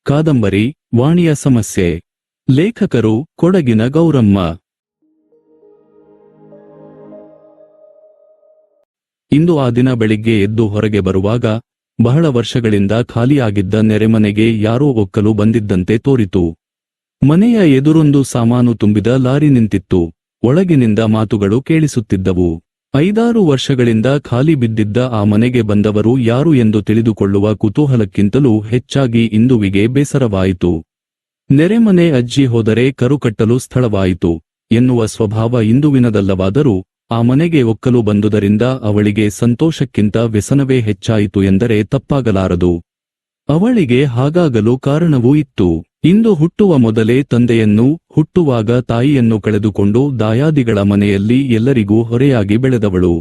ಕಾದಂಬರಿ ವಾಣಿಯ ಸಮಸ್ಯೆ. ಲೇಖಕರು ಕೊಡಗಿನ ಗೌರಮ್ಮ. ಇಂದು ಆ ದಿನ ಬೆಳಿಗ್ಗೆ ಎದ್ದು ಹೊರಗೆ ಬರುವಾಗ ಬಹಳ ವರ್ಷಗಳಿಂದ ಖಾಲಿಯಾಗಿದ್ದ ನೆರೆಮನೆಗೆ ಯಾರೋ ಒಕ್ಕಲು ಬಂದಿದ್ದಂತೆ ತೋರಿತು. ಮನೆಯ ಎದುರೊಂದು ಸಾಮಾನು ತುಂಬಿದ ಲಾರಿ ನಿಂತಿತ್ತು. ಒಳಗಿನಿಂದ ಮಾತುಗಳು ಕೇಳಿಸುತ್ತಿದ್ದವು. 5-6 ವರ್ಷಗಳಿಂದ ಖಾಲಿ ಬಿದ್ದಿದ್ದ ಆ ಮನೆಗೆ ಬಂದವರು ಯಾರು ಎಂದು ತಿಳಿದುಕೊಳ್ಳುವ ಕುತೂಹಲಕ್ಕಿಂತಲೂ ಹೆಚ್ಚಾಗಿ ಇಂದುವಿಗೆ ಬೇಸರವಾಯಿತು. ನೆರೆಮನೆ ಅಜ್ಜಿ ಹೋದರೆ ಕರು ಕಟ್ಟಲು ಸ್ಥಳವಾಯಿತು ಎನ್ನುವ ಸ್ವಭಾವ ಇಂದುವಿನದಲ್ಲವಾದರೂ ಆ ಮನೆಗೆ ಒಕ್ಕಲು ಬಂದುದರಿಂದ ಅವಳಿಗೆ ಸಂತೋಷಕ್ಕಿಂತ ವ್ಯಸನವೇ ಹೆಚ್ಚಾಯಿತು ಎಂದರೆ ತಪ್ಪಾಗಲಾರದು. ಅವಳಿಗೆ ಹಾಗಾಗಲು ಕಾರಣವೂ ಇತ್ತು. ಇಂದು ಹುಟ್ಟುವ ಮೊದಲೇ ತಂದೆಯನ್ನೂ ಹುಟ್ಟುವಾಗ ತಾಯಿಯನ್ನು ಕಳೆದುಕೊಂಡು ದಾಯಾದಿಗಳ ಮನೆಯಲ್ಲಿ ಎಲ್ಲರಿಗೂ ಹೊರೆಯಾಗಿ ಬೆಳೆದವಳು.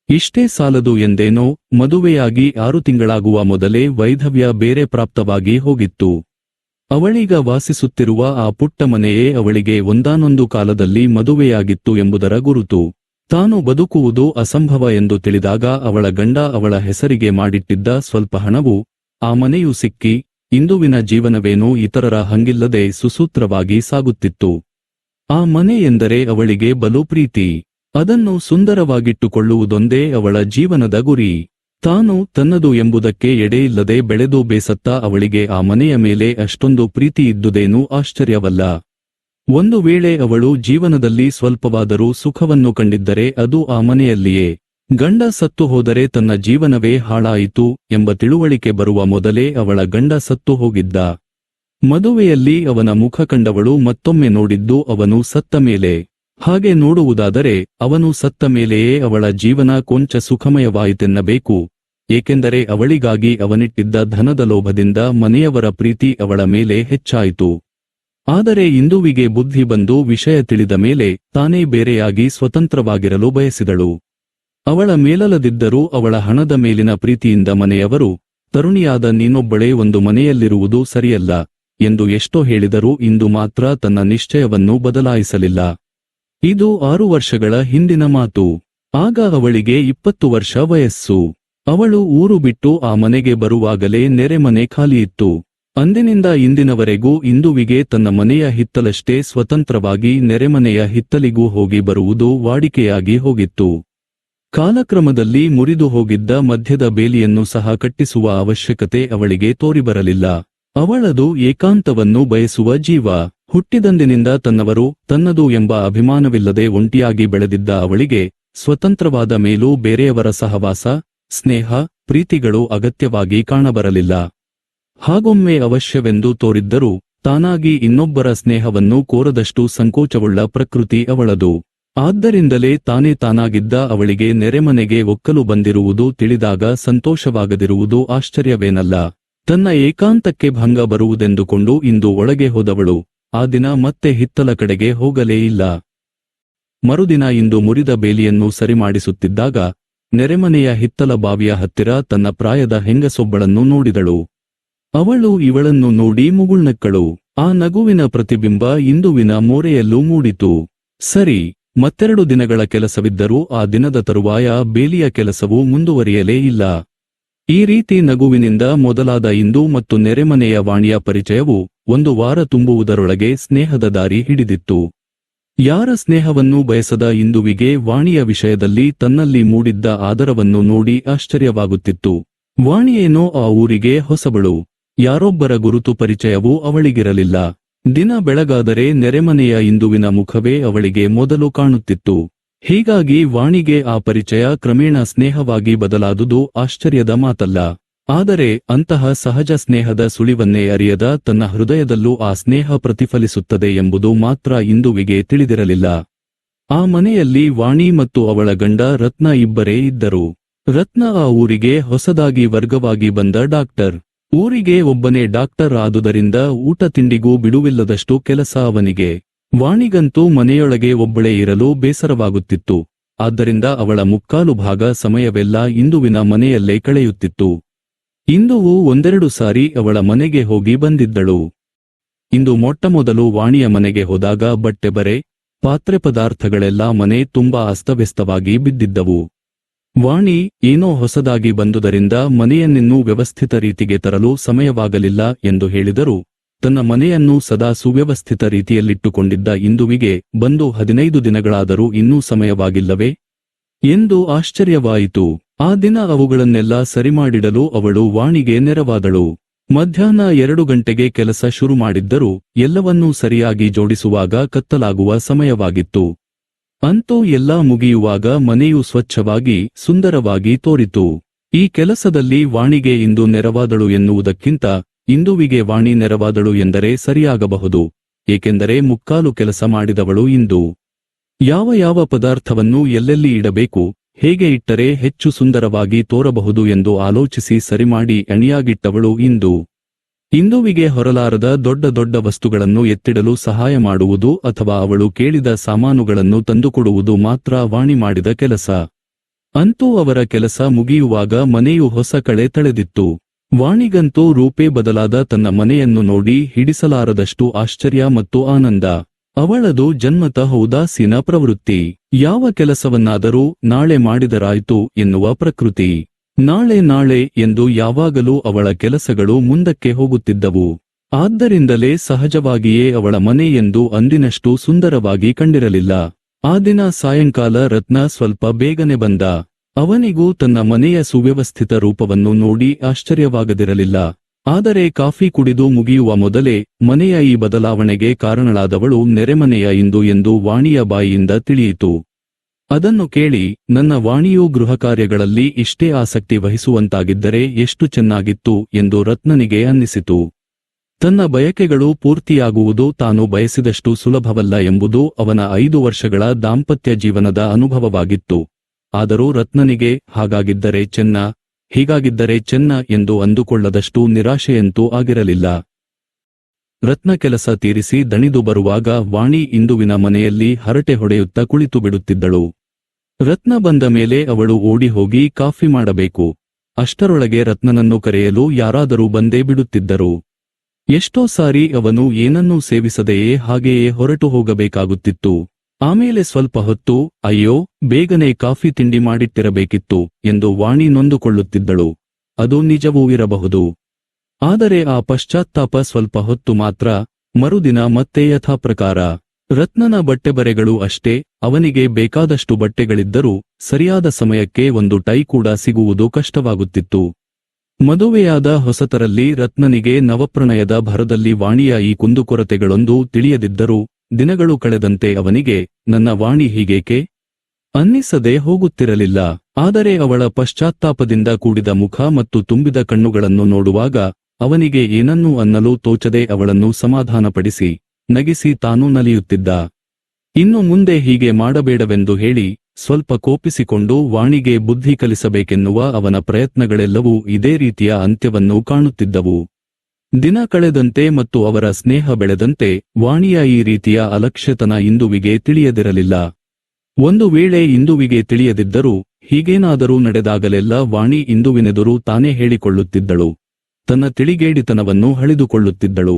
ಇಷ್ಟೇ ಸಾಲದು ಎಂದೇನೋ ಮದುವೆಯಾಗಿ 6 ತಿಂಗಳಾಗುವ ಮೊದಲೇ ವೈಧವ್ಯ ಬೇರೆ ಪ್ರಾಪ್ತವಾಗಿ ಹೋಗಿತ್ತು. ಅವಳೀಗ ವಾಸಿಸುತ್ತಿರುವ ಆ ಪುಟ್ಟ ಮನೆಯೇ ಅವಳಿಗೆ ಒಂದಾನೊಂದು ಕಾಲದಲ್ಲಿ ಮದುವೆಯಾಗಿತ್ತು ಎಂಬುದರ ಗುರುತು. ತಾನು ಬದುಕುವುದು ಅಸಂಭವ ಎಂದು ತಿಳಿದಾಗ ಅವಳ ಗಂಡ ಅವಳ ಹೆಸರಿಗೆ ಮಾಡಿಟ್ಟಿದ್ದ ಸ್ವಲ್ಪ ಹಣವು ಆ ಮನೆಯೂ ಸಿಕ್ಕಿ ಇಂದುವಿನ ಜೀವನವೇನೂ ಇತರರ ಹಂಗಿಲ್ಲದೆ ಸುಸೂತ್ರವಾಗಿ ಸಾಗುತ್ತಿತ್ತು. ಆ ಮನೆ ಎಂದರೆ ಅವಳಿಗೆ ಬಲು ಪ್ರೀತಿ. ಅದನ್ನು ಸುಂದರವಾಗಿಟ್ಟುಕೊಳ್ಳುವುದೊಂದೇ ಅವಳ ಜೀವನದ ಗುರಿ. ತಾನು ತನ್ನದು ಎಂಬುದಕ್ಕೆ ಎಡೆಯಿಲ್ಲದೆ ಬೆಳೆದು ಬೇಸತ್ತ ಅವಳಿಗೆ ಆ ಮನೆಯ ಮೇಲೆ ಅಷ್ಟೊಂದು ಪ್ರೀತಿ ಇದ್ದುದೇನೂ ಆಶ್ಚರ್ಯವಲ್ಲ. ಒಂದು ವೇಳೆ ಅವಳು ಜೀವನದಲ್ಲಿ ಸ್ವಲ್ಪವಾದರೂ ಸುಖವನ್ನು ಕಂಡಿದ್ದರೆ ಅದು ಆ ಮನೆಯಲ್ಲಿಯೇ. ಗಂಡ ಸತ್ತು ಹೋದರೆ ತನ್ನ ಜೀವನವೇ ಹಾಳಾಯಿತು ಎಂಬ ತಿಳುವಳಿಕೆ ಬರುವ ಮೊದಲೇ ಅವಳ ಗಂಡ ಸತ್ತು ಹೋಗಿದ್ದ. ಮದುವೆಯಲ್ಲಿ ಅವನ ಮುಖ ಕಂಡವಳು ಮತ್ತೊಮ್ಮೆ ನೋಡಿದ್ದು ಅವನು ಸತ್ತ ಮೇಲೆ. ಹಾಗೆ ನೋಡುವುದಾದರೆ ಅವನು ಸತ್ತ ಮೇಲೆಯೇ ಅವಳ ಜೀವನ ಕೊಂಚ ಸುಖಮಯವಾಯಿತೆನ್ನಬೇಕು. ಏಕೆಂದರೆ ಅವಳಿಗಾಗಿ ಅವನಿಟ್ಟಿದ್ದ ಧನದ ಲೋಭದಿಂದ ಮನೆಯವರ ಪ್ರೀತಿ ಅವಳ ಮೇಲೆ ಹೆಚ್ಚಾಯಿತು. ಆದರೆ ಇಂದುವಿಗೆ ಬುದ್ಧಿ ಬಂದು ವಿಷಯ ತಿಳಿದ ಮೇಲೆ ತಾನೇ ಬೇರೆಯಾಗಿ ಸ್ವತಂತ್ರವಾಗಿರಲು ಬಯಸಿದಳು. ಅವಳ ಮೇಲಲ್ಲದಿದ್ದರೂ ಅವಳ ಹಣದ ಮೇಲಿನ ಪ್ರೀತಿಯಿಂದ ಮನೆಯವರು ತರುಣಿಯಾದ ನೀನೊಬ್ಬಳೇ ಒಂದು ಮನೆಯಲ್ಲಿರುವುದು ಸರಿಯಲ್ಲ ಎಂದು ಎಷ್ಟೋ ಹೇಳಿದರೂ ಇಂದು ಮಾತ್ರ ತನ್ನ ನಿಶ್ಚಯವನ್ನು ಬದಲಾಯಿಸಲಿಲ್ಲ. ಇದು 6 ವರ್ಷಗಳ ಹಿಂದಿನ ಮಾತು. ಆಗ ಅವಳಿಗೆ 20 ವರ್ಷ ವಯಸ್ಸು. ಅವಳು ಊರು ಬಿಟ್ಟು ಆ ಮನೆಗೆ ಬರುವಾಗಲೇ ನೆರೆಮನೆ ಖಾಲಿಯಿತ್ತು. ಅಂದಿನಿಂದ ಇಂದಿನವರೆಗೂ ಇಂದುವಿಗೆ ತನ್ನ ಮನೆಯ ಹಿತ್ತಲಷ್ಟೇ ಸ್ವತಂತ್ರವಾಗಿ ನೆರೆಮನೆಯ ಹಿತ್ತಲಿಗೂ ಹೋಗಿ ಬರುವುದು ವಾಡಿಕೆಯಾಗಿ ಹೋಗಿತ್ತು. ಕಾಲಕ್ರಮದಲ್ಲಿ ಮುರಿದು ಹೋಗಿದ್ದ ಮಧ್ಯದ ಬೇಲಿಯನ್ನು ಸಹ ಕಟ್ಟಿಸುವ ಅವಶ್ಯಕತೆ ಅವಳಿಗೆ ತೋರಿಬರಲಿಲ್ಲ. ಅವಳದು ಏಕಾಂತವನ್ನು ಬಯಸುವ ಜೀವ. ಹುಟ್ಟಿದಂದಿನಿಂದ ತನ್ನವರು ತನ್ನದು ಎಂಬ ಅಭಿಮಾನವಿಲ್ಲದೆ ಒಂಟಿಯಾಗಿ ಬೆಳೆದಿದ್ದ ಅವಳಿಗೆ ಸ್ವತಂತ್ರವಾದ ಮೇಲೂ ಬೇರೆಯವರ ಸಹವಾಸ, ಸ್ನೇಹ, ಪ್ರೀತಿಗಳು ಅಗತ್ಯವಾಗಿ ಕಾಣಬರಲಿಲ್ಲ. ಹಾಗೊಮ್ಮೆ ಅವಶ್ಯವೆಂದು ತೋರಿದ್ದರೂ ತಾನಾಗಿ ಇನ್ನೊಬ್ಬರ ಸ್ನೇಹವನ್ನು ಕೋರದಷ್ಟು ಸಂಕೋಚವುಳ್ಳ ಪ್ರಕೃತಿ ಅವಳದು. ಆದ್ದರಿಂದಲೇ ತಾನೇ ತಾನಾಗಿದ್ದ ಅವಳಿಗೆ ನೆರೆಮನೆಗೆ ಒಕ್ಕಲು ಬಂದಿರುವುದು ತಿಳಿದಾಗ ಸಂತೋಷವಾಗದಿರುವುದು ಆಶ್ಚರ್ಯವೇನಲ್ಲ. ತನ್ನ ಏಕಾಂತಕ್ಕೆ ಭಂಗ ಬರುವುದೆಂದುಕೊಂಡು ಇಂದು ಒಳಗೆ ಹೋದವಳು ಆ ದಿನ ಮತ್ತೆ ಹಿತ್ತಲ ಕಡೆಗೆ ಹೋಗಲೇ ಇಲ್ಲ. ಮರುದಿನ ಇಂದು ಮುರಿದ ಬೇಲಿಯನ್ನು ಸರಿಮಾಡಿಸುತ್ತಿದ್ದಾಗ ನೆರೆಮನೆಯ ಹಿತ್ತಲ ಬಾವಿಯ ಹತ್ತಿರ ತನ್ನ ಪ್ರಾಯದ ಹೆಂಗಸೊಬ್ಬಳನ್ನು ನೋಡಿದಳು. ಅವಳು ಇವಳನ್ನು ನೋಡಿ ಮುಗುಳ್ನಕ್ಕಳು. ಆ ನಗುವಿನ ಪ್ರತಿಬಿಂಬ ಇಂದುವಿನ ಮೋರೆಯಲ್ಲೂ ಮೂಡಿತು. ಸರಿ, ಮತ್ತೆರಡು ದಿನಗಳ ಕೆಲಸವಿದ್ದರೂ ಆ ದಿನದ ತರುವಾಯ ಬೇಲಿಯ ಕೆಲಸವು ಮುಂದುವರಿಯಲೇ ಇಲ್ಲ. ಈ ರೀತಿ ನಗುವಿನಿಂದ ಮೊದಲಾದ ಇಂದು ಮತ್ತು ನೆರೆಮನೆಯ ವಾಣಿಯ ಪರಿಚಯವು 1 ವಾರ ತುಂಬುವುದರೊಳಗೆ ಸ್ನೇಹದ ದಾರಿ ಹಿಡಿದಿತ್ತು. ಯಾರ ಸ್ನೇಹವನ್ನೂ ಬಯಸದ ಇಂದುವಿಗೆ ವಾಣಿಯ ವಿಷಯದಲ್ಲಿ ತನ್ನಲ್ಲಿ ಮೂಡಿದ್ದ ಆದರವನ್ನು ನೋಡಿ ಆಶ್ಚರ್ಯವಾಗುತ್ತಿತ್ತು. ವಾಣಿಯೇನೋ ಆ ಊರಿಗೆ ಹೊಸಬಳು. ಯಾರೊಬ್ಬರ ಗುರುತು ಪರಿಚಯವೂ ಅವಳಿಗಿರಲಿಲ್ಲ. ದಿನ ಬೆಳಗಾದರೆ ನೆರೆಮನೆಯ ಇಂದುವಿನ ಮುಖವೇ ಅವಳಿಗೆ ಮೊದಲು ಕಾಣುತ್ತಿತ್ತು. ಹೀಗಾಗಿ ವಾಣಿಗೆ ಆ ಪರಿಚಯ ಕ್ರಮೇಣ ಸ್ನೇಹವಾಗಿ ಬದಲಾದುದು ಆಶ್ಚರ್ಯದ ಮಾತಲ್ಲ. ಆದರೆ ಅಂತಹ ಸಹಜ ಸ್ನೇಹದ ಸುಳಿವನ್ನೇ ಅರಿಯದ ತನ್ನ ಹೃದಯದಲ್ಲೂ ಆ ಸ್ನೇಹ ಪ್ರತಿಫಲಿಸುತ್ತದೆ ಎಂಬುದು ಮಾತ್ರ ಇಂದುವಿಗೆ ತಿಳಿದಿರಲಿಲ್ಲ. ಆ ಮನೆಯಲ್ಲಿ ವಾಣಿ ಮತ್ತು ಅವಳ ಗಂಡ ರತ್ನ ಇಬ್ಬರೇ ಇದ್ದರು. ರತ್ನ ಆ ಊರಿಗೆ ಹೊಸದಾಗಿ ವರ್ಗವಾಗಿ ಬಂದ ಡಾಕ್ಟರ್. ಊರಿಗೆ ಒಬ್ಬನೇ ಡಾಕ್ಟರ್ ಆದುದರಿಂದ ಊಟ ತಿಂಡಿಗೂ ಬಿಡುವಿಲ್ಲದಷ್ಟು ಕೆಲಸ ಅವನಿಗೆ. ವಾಣಿಗಂತೂ ಮನೆಯೊಳಗೆ ಒಬ್ಬಳೇ ಇರಲು ಬೇಸರವಾಗುತ್ತಿತ್ತು. ಆದ್ದರಿಂದ ಅವಳ ಮುಕ್ಕಾಲು ಭಾಗ ಸಮಯವೆಲ್ಲ ಇಂದುವಿನ ಮನೆಯಲ್ಲೇ ಕಳೆಯುತ್ತಿತ್ತು. ಇಂದುವು 1-2 ಸಾರಿ ಅವಳ ಮನೆಗೆ ಹೋಗಿ ಬಂದಿದ್ದಳು. ಇಂದು ಮೊಟ್ಟಮೊದಲು ವಾಣಿಯ ಮನೆಗೆ ಹೋದಾಗ ಬಟ್ಟೆ ಬರೆ, ಪಾತ್ರೆ ಪದಾರ್ಥಗಳೆಲ್ಲ ಮನೆ ತುಂಬಾ ಅಸ್ತವ್ಯಸ್ತವಾಗಿ ಬಿದ್ದಿದ್ದವು. ವಾಣಿ ಏನೋ ಹೊಸದಾಗಿ ಬಂದುದರಿಂದ ಮನೆಯನ್ನಿನ್ನೂ ವ್ಯವಸ್ಥಿತ ರೀತಿಗೆ ತರಲು ಸಮಯವಾಗಲಿಲ್ಲ ಎಂದು ಹೇಳಿದರು. ತನ್ನ ಮನೆಯನ್ನು ಸದಾ ಸುವ್ಯವಸ್ಥಿತ ರೀತಿಯಲ್ಲಿಟ್ಟುಕೊಂಡಿದ್ದ ಇಂದುವಿಗೆ ಬಂದು 15 ದಿನಗಳಾದರೂ ಇನ್ನೂ ಸಮಯವಾಗಿಲ್ಲವೇ ಎಂದು ಆಶ್ಚರ್ಯವಾಯಿತು. ಆ ದಿನ ಅವುಗಳನ್ನೆಲ್ಲ ಸರಿಮಾಡಿಡಲು ಅವಳು ವಾಣಿಗೆ ನೆರವಾದಳು. ಮಧ್ಯಾಹ್ನ 2 ಗಂಟೆಗೆ ಕೆಲಸ ಶುರು ಮಾಡಿದ್ದರೂ ಎಲ್ಲವನ್ನೂ ಸರಿಯಾಗಿ ಜೋಡಿಸುವಾಗ ಕತ್ತಲಾಗುವ ಸಮಯವಾಗಿತ್ತು. ಅಂತೂ ಎಲ್ಲಾ ಮುಗಿಯುವಾಗ ಮನೆಯು ಸ್ವಚ್ಛವಾಗಿ ಸುಂದರವಾಗಿ ತೋರಿತು. ಈ ಕೆಲಸದಲ್ಲಿ ವಾಣಿಗೆ ಇಂದು ನೆರವಾದಳು ಎನ್ನುವುದಕ್ಕಿಂತ ಇಂದುವಿಗೆ ವಾಣಿ ನೆರವಾದಳು ಎಂದರೆ ಸರಿಯಾಗಬಹುದು. ಏಕೆಂದರೆ ಮುಕ್ಕಾಲು ಕೆಲಸ ಮಾಡಿದವಳು ಇಂದು. ಯಾವ ಪದಾರ್ಥವನ್ನು ಎಲ್ಲೆಲ್ಲಿ ಇಡಬೇಕು, ಹೇಗೆ ಇಟ್ಟರೆ ಹೆಚ್ಚು ಸುಂದರವಾಗಿ ತೋರಬಹುದು ಎಂದು ಆಲೋಚಿಸಿ ಸರಿಮಾಡಿ ಎಣಿಯಾಗಿಟ್ಟವಳು ಇಂದು. ಇಂದುವಿಗೆ ಹೊರಲಾರದ ದೊಡ್ಡ ವಸ್ತುಗಳನ್ನು ಎತ್ತಿಡಲು ಸಹಾಯ ಮಾಡುವುದು ಅಥವಾ ಅವಳು ಕೇಳಿದ ಸಾಮಾನುಗಳನ್ನು ತಂದುಕೊಡುವುದು ಮಾತ್ರ ವಾಣಿ ಮಾಡಿದ ಕೆಲಸ. ಅಂತೂ ಅವರ ಕೆಲಸ ಮುಗಿಯುವಾಗ ಮನೆಯು ಹೊಸ ಕಳೆ ತಳೆದಿತ್ತು. ವಾಣಿಗಂತೂ ರೂಪೇ ಬದಲಾದ ತನ್ನ ಮನೆಯನ್ನು ನೋಡಿ ಹಿಡಿಸಲಾರದಷ್ಟು ಆಶ್ಚರ್ಯ ಮತ್ತು ಆನಂದ. ಅವಳದು ಜನ್ಮತಃ ಉದಾಸೀನ ಪ್ರವೃತ್ತಿ. ಯಾವ ಕೆಲಸವನ್ನಾದರೂ ನಾಳೆ ಮಾಡಿದರಾಯ್ತು ಎನ್ನುವ ಪ್ರಕೃತಿ. ನಾಳೆ ಎಂದು ಯಾವಾಗಲೂ ಅವಳ ಕೆಲಸಗಳು ಮುಂದಕ್ಕೆ ಹೋಗುತ್ತಿದ್ದವು. ಆದ್ದರಿಂದಲೇ ಸಹಜವಾಗಿಯೇ ಅವಳ ಮನೆ ಎಂದು ಅಂದಿನಷ್ಟು ಸುಂದರವಾಗಿ ಕಂಡಿರಲಿಲ್ಲ. ಆ ದಿನ ಸಾಯಂಕಾಲ ರತ್ನ ಸ್ವಲ್ಪ ಬೇಗನೆ ಬಂದ. ಅವನಿಗೂ ತನ್ನ ಮನೆಯ ಸುವ್ಯವಸ್ಥಿತ ರೂಪವನ್ನು ನೋಡಿ ಆಶ್ಚರ್ಯವಾಗದಿರಲಿಲ್ಲ. ಆದರೆ ಕಾಫಿ ಕುಡಿದು ಮುಗಿಯುವ ಮೊದಲೇ ಮನೆಯ ಈ ಬದಲಾವಣೆಗೆ ಕಾರಣಳಾದವಳು ನೆರೆಮನೆಯ ಇಂದು ಎಂದು ವಾಣಿಯ ಬಾಯಿಯಿಂದ ತಿಳಿಯಿತು. ಅದನ್ನು ಕೇಳಿ ನನ್ನ ವಾಣಿಯೂ ಗೃಹ ಕಾರ್ಯಗಳಲ್ಲಿ ಇಷ್ಟೇ ಆಸಕ್ತಿ ವಹಿಸುವಂತಾಗಿದ್ದರೆ ಎಷ್ಟು ಚೆನ್ನಾಗಿತ್ತು ಎಂದು ರತ್ನನಿಗೆ ಅನ್ನಿಸಿತು. ತನ್ನ ಬಯಕೆಗಳು ಪೂರ್ತಿಯಾಗುವುದು ತಾನು ಬಯಸಿದಷ್ಟು ಸುಲಭವಲ್ಲ ಎಂಬುದು ಅವನ 5 ವರ್ಷಗಳ ದಾಂಪತ್ಯ ಜೀವನದ ಅನುಭವವಾಗಿತ್ತು. ಆದರೂ ರತ್ನನಿಗೆ ಹಾಗಾಗಿದ್ದರೆ ಚೆನ್ನ, ಹೀಗಾಗಿದ್ದರೆ ಚೆನ್ನ ಎಂದು ಅಂದುಕೊಳ್ಳದಷ್ಟು ನಿರಾಶೆಯಂತೂ ಆಗಿರಲಿಲ್ಲ. ರತ್ನ ಕೆಲಸ ತೀರಿಸಿ ದಣಿದು ಬರುವಾಗ ವಾಣಿ ಇಂದುವಿನ ಮನೆಯಲ್ಲಿ ಹರಟೆ ಹೊಡೆಯುತ್ತಾ ಕುಳಿತು ಬಿಡುತ್ತಿದ್ದಳು. ರತ್ನ ಬಂದ ಮೇಲೆ ಅವಳು ಓಡಿ ಹೋಗಿ ಕಾಫಿ ಮಾಡಬೇಕು. ಅಷ್ಟರೊಳಗೆ ರತ್ನನನ್ನು ಕರೆಯಲು ಯಾರಾದರೂ ಬಂದೇ ಬಿಡುತ್ತಿದ್ದರು. ಎಷ್ಟೋ ಸಾರಿ ಅವನು ಏನನ್ನೂ ಸೇವಿಸದೆಯೇ ಹಾಗೆಯೇ ಹೊರಟು ಹೋಗಬೇಕಾಗುತ್ತಿತ್ತು. ಆಮೇಲೆ ಸ್ವಲ್ಪ ಹೊತ್ತು ಅಯ್ಯೋ ಬೇಗನೆ ಕಾಫಿ ತಿಂಡಿ ಮಾಡಿಟ್ಟಿರಬೇಕಿತ್ತು ಎಂದು ವಾಣಿ ನೊಂದುಕೊಳ್ಳುತ್ತಿದ್ದಳು. ಅದು ನಿಜವೂ ಇರಬಹುದು. ಆದರೆ ಆ ಪಶ್ಚಾತ್ತಾಪ ಸ್ವಲ್ಪ ಹೊತ್ತು ಮಾತ್ರ. ಮರುದಿನ ಮತ್ತೆ ಯಥಾಪ್ರಕಾರ. ರತ್ನನ ಬಟ್ಟೆಬರೆಗಳು ಅಷ್ಟೇ. ಅವನಿಗೆ ಬೇಕಾದಷ್ಟು ಬಟ್ಟೆಗಳಿದ್ದರೂ ಸರಿಯಾದ ಸಮಯಕ್ಕೆ ಒಂದು ಟೈ ಕೂಡ ಸಿಗುವುದು ಕಷ್ಟವಾಗುತ್ತಿತ್ತು. ಮದುವೆಯಾದ ಹೊಸತರಲ್ಲಿ ರತ್ನನಿಗೆ ನವಪ್ರಣಯದ ಭರದಲ್ಲಿ ವಾಣಿಯ ಈ ಕುಂದುಕೊರತೆಗಳೊಂದು ತಿಳಿಯದಿದ್ದರೂ ದಿನಗಳು ಕಳೆದಂತೆ ಅವನಿಗೆ ನನ್ನ ವಾಣಿ ಹೀಗೇಕೆ ಅನ್ನಿಸದೆ ಹೋಗುತ್ತಿರಲಿಲ್ಲ. ಆದರೆ ಅವಳ ಪಶ್ಚಾತ್ತಾಪದಿಂದ ಕೂಡಿದ ಮುಖ ಮತ್ತು ತುಂಬಿದ ಕಣ್ಣುಗಳನ್ನು ನೋಡುವಾಗ ಅವನಿಗೆ ಏನನ್ನೂ ಅನ್ನಲು ತೋಚದೆ ಅವಳನ್ನು ಸಮಾಧಾನಪಡಿಸಿ ನಗಿಸಿ ತಾನೂ ನಲಿಯುತ್ತಿದ್ದ. ಇನ್ನು ಮುಂದೆ ಹೀಗೆ ಮಾಡಬೇಡವೆಂದು ಹೇಳಿ ಸ್ವಲ್ಪ ಕೋಪಿಸಿಕೊಂಡು ವಾಣಿಗೆ ಬುದ್ಧಿ ಕಲಿಸಬೇಕೆನ್ನುವ ಅವನ ಪ್ರಯತ್ನಗಳೆಲ್ಲವೂ ಇದೇ ರೀತಿಯ ಅಂತ್ಯವನ್ನು ಕಾಣುತ್ತಿದ್ದವು. ದಿನ ಕಳೆದಂತೆ ಮತ್ತು ಅವರ ಸ್ನೇಹ ಬೆಳೆದಂತೆ ವಾಣಿಯ ಈ ರೀತಿಯ ಅಲಕ್ಷ್ಯತನ ಇಂದುವಿಗೆ ತಿಳಿಯದಿರಲಿಲ್ಲ. ಒಂದು ವೇಳೆ ಇಂದುವಿಗೆ ತಿಳಿಯದಿದ್ದರೂ ಹೀಗೇನಾದರೂ ನಡೆದಾಗಲೆಲ್ಲ ವಾಣಿ ಇಂದುವಿನೆದುರು ತಾನೇ ಹೇಳಿಕೊಳ್ಳುತ್ತಿದ್ದಳು. ತನ್ನ ತಿಳಿಗೇಡಿತನವನ್ನು ಹಳಿದುಕೊಳ್ಳುತ್ತಿದ್ದಳು.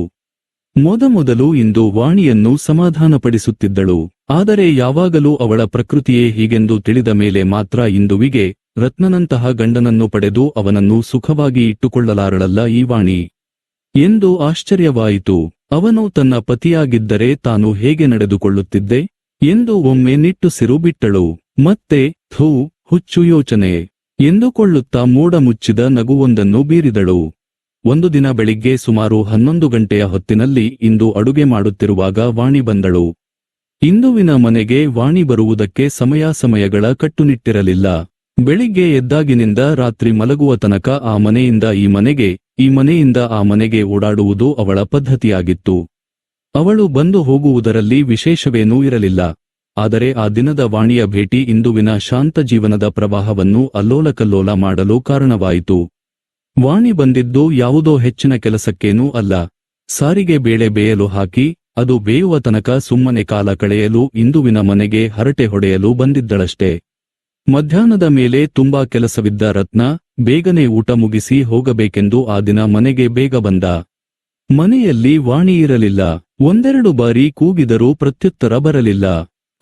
ಮೊದಮೊದಲು ಇಂದು ವಾಣಿಯನ್ನು ಸಮಾಧಾನಪಡಿಸುತ್ತಿದ್ದಳು. ಆದರೆ ಯಾವಾಗಲೂ ಅವಳ ಪ್ರಕೃತಿಯೇ ಹೀಗೆಂದು ತಿಳಿದ ಮೇಲೆ ಮಾತ್ರ ಇಂದುವಿಗೆ ರತ್ನನಂತಹ ಗಂಡನನ್ನು ಪಡೆದು ಅವನನ್ನು ಸುಖವಾಗಿ ಇಟ್ಟುಕೊಳ್ಳಲಾರಳಲ್ಲ ಈ ವಾಣಿ ಎಂದು ಆಶ್ಚರ್ಯವಾಯಿತು. ಅವನು ತನ್ನ ಪತಿಯಾಗಿದ್ದರೆ ತಾನು ಹೇಗೆ ನಡೆದುಕೊಳ್ಳುತ್ತಿದ್ದೆ ಎಂದು ಒಮ್ಮೆ ನಿಟ್ಟುಸಿರು ಬಿಟ್ಟಳು. ಮತ್ತೆ ಥೂ ಹುಚ್ಚು ಯೋಚನೆ ಎಂದುಕೊಳ್ಳುತ್ತಾ ಮೋಡ ಮುಚ್ಚಿದ ನಗುವೊಂದನ್ನು ಬೀರಿದಳು. ಒಂದು ದಿನ ಬೆಳಿಗ್ಗೆ ಸುಮಾರು 11 ಗಂಟೆಯ ಹೊತ್ತಿನಲ್ಲಿ ಇಂದು ಅಡುಗೆ ಮಾಡುತ್ತಿರುವಾಗ ವಾಣಿ ಬಂದಳು. ಇಂದುವಿನ ಮನೆಗೆ ವಾಣಿ ಬರುವುದಕ್ಕೆ ಸಮಯಗಳ ಕಟ್ಟುನಿಟ್ಟಿರಲಿಲ್ಲ. ಬೆಳಿಗ್ಗೆ ಎದ್ದಾಗಿನಿಂದ ರಾತ್ರಿ ಮಲಗುವ ತನಕ ಆ ಮನೆಯಿಂದ ಈ ಮನೆಗೆ, ಈ ಮನೆಯಿಂದ ಆ ಮನೆಗೆ ಓಡಾಡುವುದು ಅವಳ ಪದ್ಧತಿಯಾಗಿತ್ತು. ಅವಳು ಬಂದು ಹೋಗುವುದರಲ್ಲಿ ವಿಶೇಷವೇನೂ ಇರಲಿಲ್ಲ. ಆದರೆ ಆ ದಿನದ ವಾಣಿಯ ಭೇಟಿ ಇಂದುವಿನ ಶಾಂತ ಜೀವನದ ಪ್ರವಾಹವನ್ನು ಅಲ್ಲೋಲಕಲ್ಲೋಲ ಮಾಡಲು ಕಾರಣವಾಯಿತು. ವಾಣಿ ಬಂದಿದ್ದು ಯಾವುದೋ ಹೆಚ್ಚಿನ ಕೆಲಸಕ್ಕೇನೂ ಅಲ್ಲ. ಸಾರಿಗೆ ಬೇಳೆ ಬೇಯಲು ಹಾಕಿ ಅದು ಬೇಯುವ ತನಕ ಸುಮ್ಮನೆ ಕಾಲ ಕಳೆಯಲು ಇಂದುವಿನ ಮನೆಗೆ ಹರಟೆ ಹೊಡೆಯಲು ಬಂದಿದ್ದಳಷ್ಟೇ. ಮಧ್ಯಾಹ್ನದ ಮೇಲೆ ತುಂಬಾ ಕೆಲಸವಿದ್ದ ರತ್ನ ಬೇಗನೆ ಊಟ ಮುಗಿಸಿ ಹೋಗಬೇಕೆಂದು ಆ ದಿನ ಮನೆಗೆ ಬೇಗ ಬಂದ. ಮನೆಯಲ್ಲಿ ವಾಣಿ ಇರಲಿಲ್ಲ. ಒಂದೆರಡು ಬಾರಿ ಕೂಗಿದರೂ ಪ್ರತ್ಯುತ್ತರ ಬರಲಿಲ್ಲ.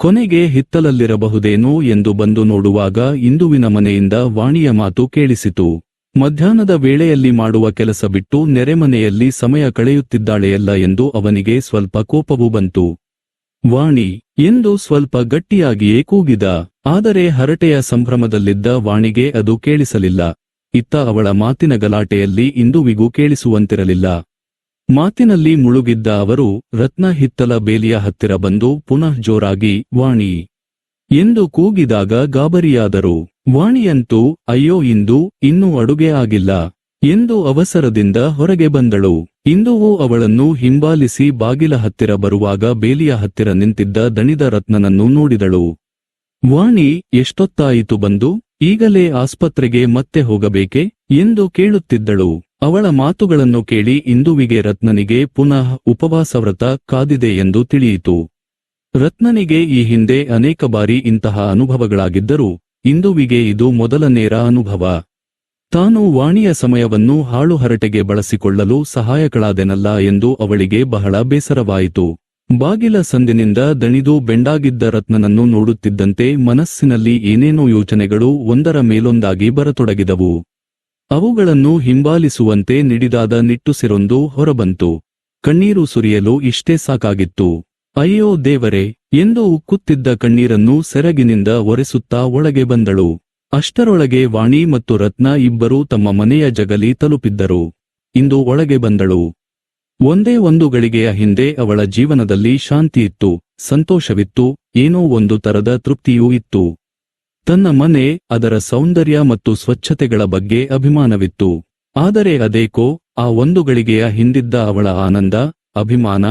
ಕೊನೆಗೆ ಹಿತ್ತಲಲ್ಲಿರಬಹುದೇನೋ ಎಂದು ಬಂದು ನೋಡುವಾಗ ಇಂದುವಿನ ಮನೆಯಿಂದ ವಾಣಿಯ ಮಾತು ಕೇಳಿಸಿತು. ಮಧ್ಯಾಹ್ನದ ವೇಳೆಯಲ್ಲಿ ಮಾಡುವ ಕೆಲಸ ಬಿಟ್ಟು ನೆರೆಮನೆಯಲ್ಲಿ ಸಮಯ ಕಳೆಯುತ್ತಿದ್ದಾಳೆಯಲ್ಲ ಎಂದು ಅವನಿಗೆ ಸ್ವಲ್ಪ ಕೋಪವೂ ಬಂತು. ವಾಣಿ ಎಂದು ಸ್ವಲ್ಪ ಗಟ್ಟಿಯಾಗಿಯೇ ಕೂಗಿದ. ಆದರೆ ಹರಟೆಯ ಸಂಭ್ರಮದಲ್ಲಿದ್ದ ವಾಣಿಗೆ ಅದು ಕೇಳಿಸಲಿಲ್ಲ. ಇತ್ತ ಅವಳ ಮಾತಿನ ಗಲಾಟೆಯಲ್ಲಿ ಇಂದುವಿಗೂ ಕೇಳಿಸುವಂತಿರಲಿಲ್ಲ. ಮಾತಿನಲ್ಲಿ ಮುಳುಗಿದ್ದ ಅವರು ರತ್ನ ಹಿತ್ತಲ ಬೇಲಿಯ ಹತ್ತಿರ ಬಂದು ಪುನಃ ಜೋರಾಗಿ ವಾಣಿ ಎಂದು ಕೂಗಿದಾಗ ಗಾಬರಿಯಾದರು. ವಾಣಿಯಂತೂ ಅಯ್ಯೋ ಇಂದು ಇನ್ನೂ ಅಡುಗೆ ಆಗಿಲ್ಲ ಎಂದು ಅವಸರದಿಂದ ಹೊರಗೆ ಬಂದಳು. ಇಂದುವು ಅವಳನ್ನು ಹಿಂಬಾಲಿಸಿ ಬಾಗಿಲ ಹತ್ತಿರ ಬರುವಾಗ ಬೇಲಿಯ ಹತ್ತಿರ ನಿಂತಿದ್ದ ದಣಿದ ರತ್ನನನ್ನು ನೋಡಿದಳು. ವಾಣಿ ಎಷ್ಟೊತ್ತಾಯಿತು ಬಂದು? ಈಗಲೇ ಆಸ್ಪತ್ರೆಗೆ ಮತ್ತೆ ಹೋಗಬೇಕೆ ಎಂದು ಕೇಳುತ್ತಿದ್ದಳು. ಅವಳ ಮಾತುಗಳನ್ನು ಕೇಳಿ ಇಂದುವಿಗೆ ರತ್ನನಿಗೆ ಪುನಃ ಉಪವಾಸವ್ರತ ಕಾದಿದೆ ಎಂದು ತಿಳಿಯಿತು. ರತ್ನನಿಗೆ ಈ ಹಿಂದೆ ಅನೇಕ ಬಾರಿ ಇಂತಹ ಅನುಭವಗಳಾಗಿದ್ದರೂ ಇಂದುವಿಗೆ ಇದು ಮೊದಲನೇರ ಅನುಭವ. ತಾನು ವಾಣಿಯ ಸಮಯವನ್ನು ಹಾಳು ಹರಟೆಗೆ ಬಳಸಿಕೊಳ್ಳಲು ಸಹಾಯಕಳಾದೆನಲ್ಲ ಎಂದು ಅವಳಿಗೆ ಬಹಳ ಬೇಸರವಾಯಿತು. ಬಾಗಿಲ ಸಂದಿನಿಂದ ದಣಿದು ಬೆಂಡಾಗಿದ್ದ ರತ್ನನನ್ನು ನೋಡುತ್ತಿದ್ದಂತೆ ಮನಸ್ಸಿನಲ್ಲಿ ಏನೇನೋ ಯೋಚನೆಗಳು ಒಂದರ ಮೇಲೊಂದಾಗಿ ಬರತೊಡಗಿದವು. ಅವುಗಳನ್ನು ಹಿಂಬಾಲಿಸುವಂತೆ ನಿಡಿದಾದ ನಿಟ್ಟುಸಿರೊಂದು ಹೊರಬಂತು. ಕಣ್ಣೀರು ಸುರಿಯಲು ಇಷ್ಟೇ ಸಾಕಾಗಿತ್ತು. ಅಯ್ಯೋ ದೇವರೇ ಎಂದು ಉಕ್ಕುತ್ತಿದ್ದ ಕಣ್ಣೀರನ್ನು ಸೆರಗಿನಿಂದ ಒರೆಸುತ್ತಾ ಒಳಗೆ ಬಂದಳು. ಅಷ್ಟರೊಳಗೆ ವಾಣಿ ಮತ್ತು ರತ್ನ ಇಬ್ಬರೂ ತಮ್ಮ ಮನೆಯ ಜಗಲಿ ತಲುಪಿದ್ದರು. ಇಂದು ಒಳಗೆ ಬಂದಳು. ಒಂದೇ ಒಂದು ಗಳಿಗೆಯ ಹಿಂದೆ ಅವಳ ಜೀವನದಲ್ಲಿ ಶಾಂತಿಯಿತ್ತು, ಸಂತೋಷವಿತ್ತು, ಏನೋ ಒಂದು ತರದ ತೃಪ್ತಿಯೂ ಇತ್ತು. ತನ್ನ ಮನೆ, ಅದರ ಸೌಂದರ್ಯ ಮತ್ತು ಸ್ವಚ್ಛತೆಗಳ ಬಗ್ಗೆ ಅಭಿಮಾನವಿತ್ತು. ಆದರೆ ಅದೇಕೋ ಆ ಒಂದು ಗಳಿಗೆಯ ಹಿಂದಿದ್ದ ಅವಳ ಆನಂದ, ಅಭಿಮಾನ,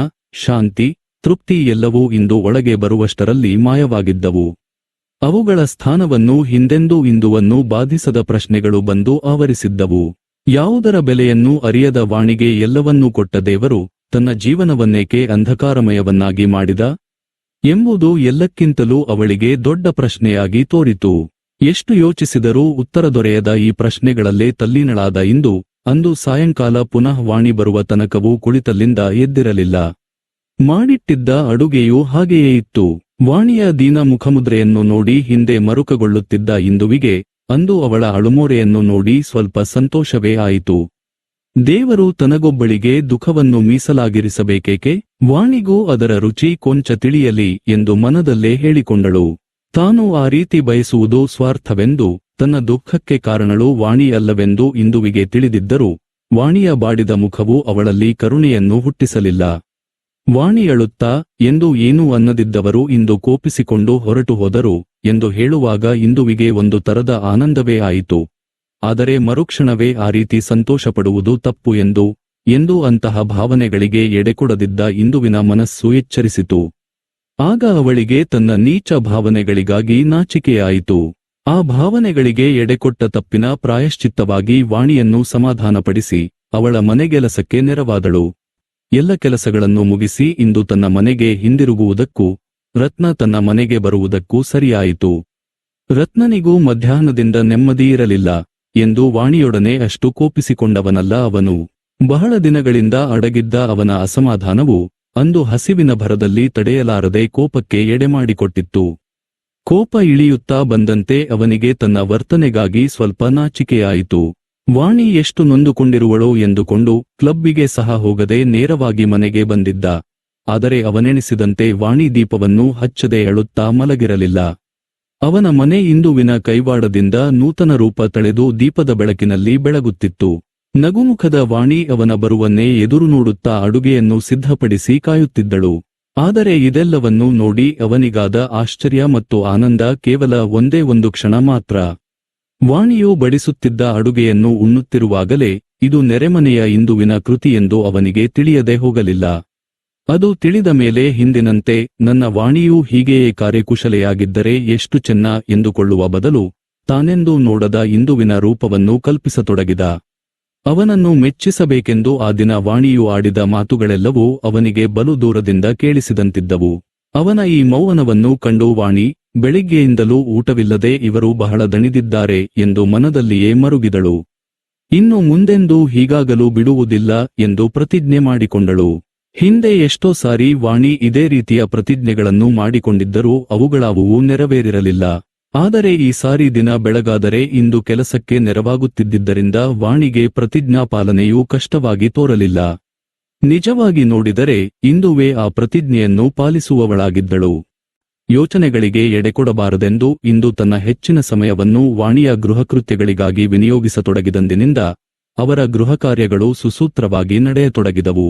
ಶಾಂತಿ, ತೃಪ್ತಿ ಎಲ್ಲವೂ ಇಂದು ಒಳಗೆ ಬರುವಷ್ಟರಲ್ಲಿ ಮಾಯವಾಗಿದ್ದವು. ಅವುಗಳ ಸ್ಥಾನವನ್ನು ಹಿಂದೆಂದೂ ಇಂದುವನ್ನು ಬಾಧಿಸದ ಪ್ರಶ್ನೆಗಳು ಬಂದು ಆವರಿಸಿದ್ದವು. ಯಾವುದರ ಬೆಲೆಯನ್ನೂ ಅರಿಯದ ವಾಣಿಗೆ ಎಲ್ಲವನ್ನೂ ಕೊಟ್ಟ ದೇವರು ತನ್ನ ಜೀವನವನ್ನೇಕೆ ಅಂಧಕಾರಮಯವನ್ನಾಗಿ ಮಾಡಿದ ಎಂಬುದು ಎಲ್ಲಕ್ಕಿಂತಲೂ ಅವಳಿಗೆ ದೊಡ್ಡ ಪ್ರಶ್ನೆಯಾಗಿ ತೋರಿತು. ಎಷ್ಟು ಯೋಚಿಸಿದರೂ ಉತ್ತರ ದೊರೆಯದ ಈ ಪ್ರಶ್ನೆಗಳಲ್ಲೇ ತಲ್ಲೀನಳಾದ ಇಂದು ಅಂದು ಸಾಯಂಕಾಲ ಪುನಃ ವಾಣಿ ಬರುವ ತನಕವೂ ಕುಳಿತಲ್ಲಿಂದ ಎದ್ದಿರಲಿಲ್ಲ. ಮಾಡಿಟ್ಟಿದ್ದ ಅಡುಗೆಯೂ ಹಾಗೆಯೇ ಇತ್ತು. ವಾಣಿಯ ದೀನ ಮುಖಮುದ್ರೆಯನ್ನು ನೋಡಿ ಹಿಂದೆ ಮರುಕಗೊಳ್ಳುತ್ತಿದ್ದ ಇಂದುವಿಗೆ ಅಂದು ಅವಳ ಅಳುಮೋರೆಯನ್ನು ನೋಡಿ ಸ್ವಲ್ಪ ಸಂತೋಷವೇ ಆಯಿತು. ದೇವರು ತನಗೊಬ್ಬಳಿಗೆ ದುಃಖವನ್ನು ಮೀಸಲಾಗಿರಿಸಬೇಕೇಕೆ? ವಾಣಿಗೂ ಅದರ ರುಚಿ ಕೊಂಚ ತಿಳಿಯಲಿ ಎಂದು ಮನದಲ್ಲೇ ಹೇಳಿಕೊಂಡಳು. ತಾನು ಆ ರೀತಿ ಬಯಸುವುದು ಸ್ವಾರ್ಥವೆಂದು, ತನ್ನ ದುಃಖಕ್ಕೆ ಕಾರಣಳು ವಾಣಿ ಅಲ್ಲವೆಂದು ಇಂದುವಿಗೆ ತಿಳಿದಿದ್ದರೂ ವಾಣಿಯ ಬಾಡಿದ ಮುಖವು ಅವಳಲ್ಲಿ ಕರುಣೆಯನ್ನು ಹುಟ್ಟಿಸಲಿಲ್ಲ. ವಾಣಿ ಅಳುತ್ತಾ ಎಂದು ಏನೂ ಅನ್ನದಿದ್ದವರು ಇಂದು ಕೋಪಿಸಿಕೊಂಡು ಹೊರಟು ಹೋದರು ಎಂದು ಹೇಳುವಾಗ ಇಂದುವಿಗೆ ಒಂದು ತರದ ಆನಂದವೇ ಆಯಿತು. ಆದರೆ ಮರುಕ್ಷಣವೇ ಆ ರೀತಿ ಸಂತೋಷಪಡುವುದು ತಪ್ಪು ಎಂದು ಅಂತಹ ಭಾವನೆಗಳಿಗೆ ಎಡೆಕೊಡದಿದ್ದ ಇಂದುವಿನ ಮನಸ್ಸು ಎಚ್ಚರಿಸಿತು. ಆಗ ಅವಳಿಗೆ ತನ್ನ ನೀಚ ಭಾವನೆಗಳಿಗಾಗಿ ನಾಚಿಕೆಯಾಯಿತು. ಆ ಭಾವನೆಗಳಿಗೆ ಎಡೆಕೊಟ್ಟ ತಪ್ಪಿನ ಪ್ರಾಯಶ್ಚಿತ್ತವಾಗಿ ವಾಣಿಯನ್ನು ಸಮಾಧಾನಪಡಿಸಿ ಅವಳ ಮನೆಗೆಲಸಕ್ಕೆ ನೆರವಾದಳು. ಎಲ್ಲ ಕೆಲಸಗಳನ್ನು ಮುಗಿಸಿ ಇಂದು ತನ್ನ ಮನೆಗೆ ಹಿಂದಿರುಗುವುದಕ್ಕೂ ರತ್ನ ತನ್ನ ಮನೆಗೆ ಬರುವುದಕ್ಕೂ ಸರಿಯಾಯಿತು. ರತ್ನನಿಗೂ ಮಧ್ಯಾಹ್ನದಿಂದ ನೆಮ್ಮದಿಯಿರಲಿಲ್ಲ ಎಂದು ವಾಣಿಯೊಡನೆ ಅಷ್ಟು ಕೋಪಿಸಿಕೊಂಡವನಲ್ಲ ಅವನು. ಬಹಳ ದಿನಗಳಿಂದ ಅಡಗಿದ್ದ ಅವನ ಅಸಮಾಧಾನವು ಅಂದು ಹಸಿವಿನ ಭರದಲ್ಲಿ ತಡೆಯಲಾರದೆ ಕೋಪಕ್ಕೆ ಎಡೆಮಾಡಿಕೊಟ್ಟಿತ್ತು. ಕೋಪ ಇಳಿಯುತ್ತಾ ಬಂದಂತೆ ಅವನಿಗೆ ತನ್ನ ವರ್ತನೆಗಾಗಿ ಸ್ವಲ್ಪ ನಾಚಿಕೆಯಾಯಿತು. ವಾಣಿ ಎಷ್ಟು ನೊಂದುಕೊಂಡಿರುವಳೋ ಎಂದುಕೊಂಡು ಕ್ಲಬ್ಬಿಗೆ ಸಹ ಹೋಗದೆ ನೇರವಾಗಿ ಮನೆಗೆ ಬಂದಿದ್ದ. ಆದರೆ ಅವನೆಣಿಸಿದಂತೆ ವಾಣಿ ದೀಪವನ್ನು ಹಚ್ಚದೆ ಅಳುತ್ತಾ ಮಲಗಿರಲಿಲ್ಲ. ಅವನ ಮನೆ ಇಂದುವಿನ ಕೈವಾಡದಿಂದ ನೂತನ ರೂಪ ತಳೆದು ದೀಪದ ಬೆಳಕಿನಲ್ಲಿ ಬೆಳಗುತ್ತಿತ್ತು. ನಗುಮುಖದ ವಾಣಿ ಅವನ ಬರುವನ್ನೇ ಎದುರು ನೋಡುತ್ತಾ ಅಡುಗೆಯನ್ನು ಸಿದ್ಧಪಡಿಸಿ ಕಾಯುತ್ತಿದ್ದಳು. ಆದರೆ ಇದೆಲ್ಲವನ್ನೂ ನೋಡಿ ಅವನಿಗಾದ ಆಶ್ಚರ್ಯ ಮತ್ತು ಆನಂದ ಕೇವಲ ಒಂದೇ ಒಂದು ಕ್ಷಣ ಮಾತ್ರ. ವಾಣಿಯು ಬಡಿಸುತ್ತಿದ್ದ ಅಡುಗೆಯನ್ನು ಉಣ್ಣುತ್ತಿರುವಾಗಲೇ ಇದು ನೆರೆಮನೆಯ ಇಂದುವಿನ ಕೃತಿಯೆಂದು ಅವನಿಗೆ ತಿಳಿಯದೆ ಹೋಗಲಿಲ್ಲ. ಅದು ತಿಳಿದ ಮೇಲೆ ಹಿಂದಿನಂತೆ ನನ್ನ ವಾಣಿಯೂ ಹೀಗೆಯೇ ಕಾರ್ಯಕುಶಲೆಯಾಗಿದ್ದರೆ ಎಷ್ಟು ಚೆನ್ನ ಎಂದುಕೊಳ್ಳುವ ಬದಲು ತಾನೆಂದೂ ನೋಡದ ಇಂದುವಿನ ರೂಪವನ್ನು ಕಲ್ಪಿಸತೊಡಗಿದ. ಅವನನ್ನು ಮೆಚ್ಚಿಸಬೇಕೆಂದು ಆ ದಿನ ವಾಣಿಯು ಆಡಿದ ಮಾತುಗಳೆಲ್ಲವೂ ಅವನಿಗೆ ಬಲು ದೂರದಿಂದ ಕೇಳಿಸಿದಂತಿದ್ದವು. ಅವನ ಈ ಮೌನವನ್ನು ಕಂಡು ವಾಣಿ ಬೆಳಿಗ್ಗೆಯಿಂದಲೂ ಊಟವಿಲ್ಲದೆ ಇವರು ಬಹಳ ದಣಿದಿದ್ದಾರೆ ಎಂದು ಮನದಲ್ಲಿಯೇ ಮರುಗಿದಳು. ಇನ್ನು ಮುಂದೆಂದೂ ಹೀಗಾಗಲು ಬಿಡುವುದಿಲ್ಲ ಎಂದು ಪ್ರತಿಜ್ಞೆ ಮಾಡಿಕೊಂಡಳು. ಹಿಂದೆ ಎಷ್ಟೋ ಸಾರಿ ವಾಣಿ ಇದೇ ರೀತಿಯ ಪ್ರತಿಜ್ಞೆಗಳನ್ನು ಮಾಡಿಕೊಂಡಿದ್ದರೂ ಅವುಗಳಾವುವೂ ನೆರವೇರಿರಲಿಲ್ಲ. ಆದರೆ ಈ ಸಾರಿ ದಿನ ಬೆಳಗಾದರೆ ಇಂದು ಕೆಲಸಕ್ಕೆ ನೆರವಾಗುತ್ತಿದ್ದರಿಂದ ವಾಣಿಗೆ ಪ್ರತಿಜ್ಞಾ ಪಾಲನೆಯೂ ಕಷ್ಟವಾಗಿ ತೋರಲಿಲ್ಲ. ನಿಜವಾಗಿ ನೋಡಿದರೆ ಇಂದುವೇ ಆ ಪ್ರತಿಜ್ಞೆಯನ್ನು ಪಾಲಿಸುವವಳಾಗಿದ್ದಳು. ಯೋಚನೆಗಳಿಗೆ ಎಡೆಕೊಡಬಾರದೆಂದು ಇಂದು ತನ್ನ ಹೆಚ್ಚಿನ ಸಮಯವನ್ನು ವಾಣಿಯ ಗೃಹಕೃತ್ಯಗಳಿಗಾಗಿ ವಿನಿಯೋಗಿಸತೊಡಗಿದಂದಿನಿಂದ ಅವರ ಗೃಹ ಕಾರ್ಯಗಳು ಸುಸೂತ್ರವಾಗಿ ನಡೆಯತೊಡಗಿದವು.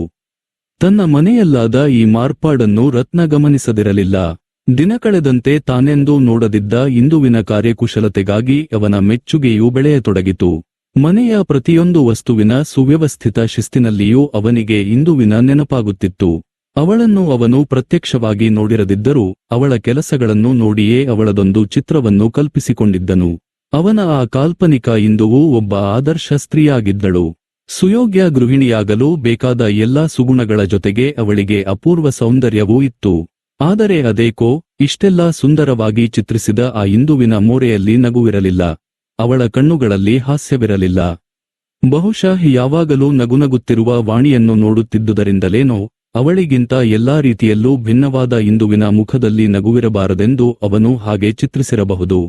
ತನ್ನ ಮನೆಯಲ್ಲಾದ ಈ ಮಾರ್ಪಾಡನ್ನು ರತ್ನ ಗಮನಿಸದಿರಲಿಲ್ಲ. ದಿನ ಕಳೆದಂತೆ ತಾನೆಂದೂ ನೋಡದಿದ್ದ ಇಂದುವಿನ ಕಾರ್ಯಕುಶಲತೆಗಾಗಿ ಅವನ ಮೆಚ್ಚುಗೆಯೂ ಬೆಳೆಯತೊಡಗಿತು. ಮನೆಯ ಪ್ರತಿಯೊಂದು ವಸ್ತುವಿನ ಸುವ್ಯವಸ್ಥಿತ ಶಿಸ್ತಿನಲ್ಲಿಯೂ ಅವನಿಗೆ ಇಂದುವಿನ ನೆನಪಾಗುತ್ತಿತ್ತು. ಅವಳನ್ನು ಅವನು ಪ್ರತ್ಯಕ್ಷವಾಗಿ ನೋಡಿರದಿದ್ದರೂ ಅವಳ ಕೆಲಸಗಳನ್ನು ನೋಡಿಯೇ ಅವಳದೊಂದು ಚಿತ್ರವನ್ನು ಕಲ್ಪಿಸಿಕೊಂಡಿದ್ದನು. ಅವನ ಆ ಕಾಲ್ಪನಿಕ ಇಂದುವು ಒಬ್ಬ ಆದರ್ಶ ಸ್ತ್ರೀಯಾಗಿದ್ದಳು. ಸುಯೋಗ್ಯ ಗೃಹಿಣಿಯಾಗಲು ಬೇಕಾದ ಎಲ್ಲಾ ಸುಗುಣಗಳ ಜೊತೆಗೆ ಅವಳಿಗೆ ಅಪೂರ್ವ ಸೌಂದರ್ಯವೂ ಇತ್ತು. ಆದರೆ ಅದೇಕೋ ಇಷ್ಟೆಲ್ಲಾ ಸುಂದರವಾಗಿ ಚಿತ್ರಿಸಿದ ಆ ಇಂದುವಿನ ಮೋರೆಯಲ್ಲಿ ನಗುವಿರಲಿಲ್ಲ. ಅವಳ ಕಣ್ಣುಗಳಲ್ಲಿ ಹಾಸ್ಯವಿರಲಿಲ್ಲ. ಬಹುಶಃ ಯಾವಾಗಲೂ ನಗುನಗುತ್ತಿರುವ ವಾಣಿಯನ್ನು ನೋಡುತ್ತಿದ್ದುದರಿಂದಲೇನೋ ಅವಳಿಗಿಂತ ಎಲ್ಲಾ ರೀತಿಯಲ್ಲೂ ಭಿನ್ನವಾದ ಇಂದುವಿನ ಮುಖದಲ್ಲಿ ನಗುವಿರಬಾರದೆಂದು ಅವನು ಹಾಗೆ ಚಿತ್ರಿಸಿರಬಹುದು.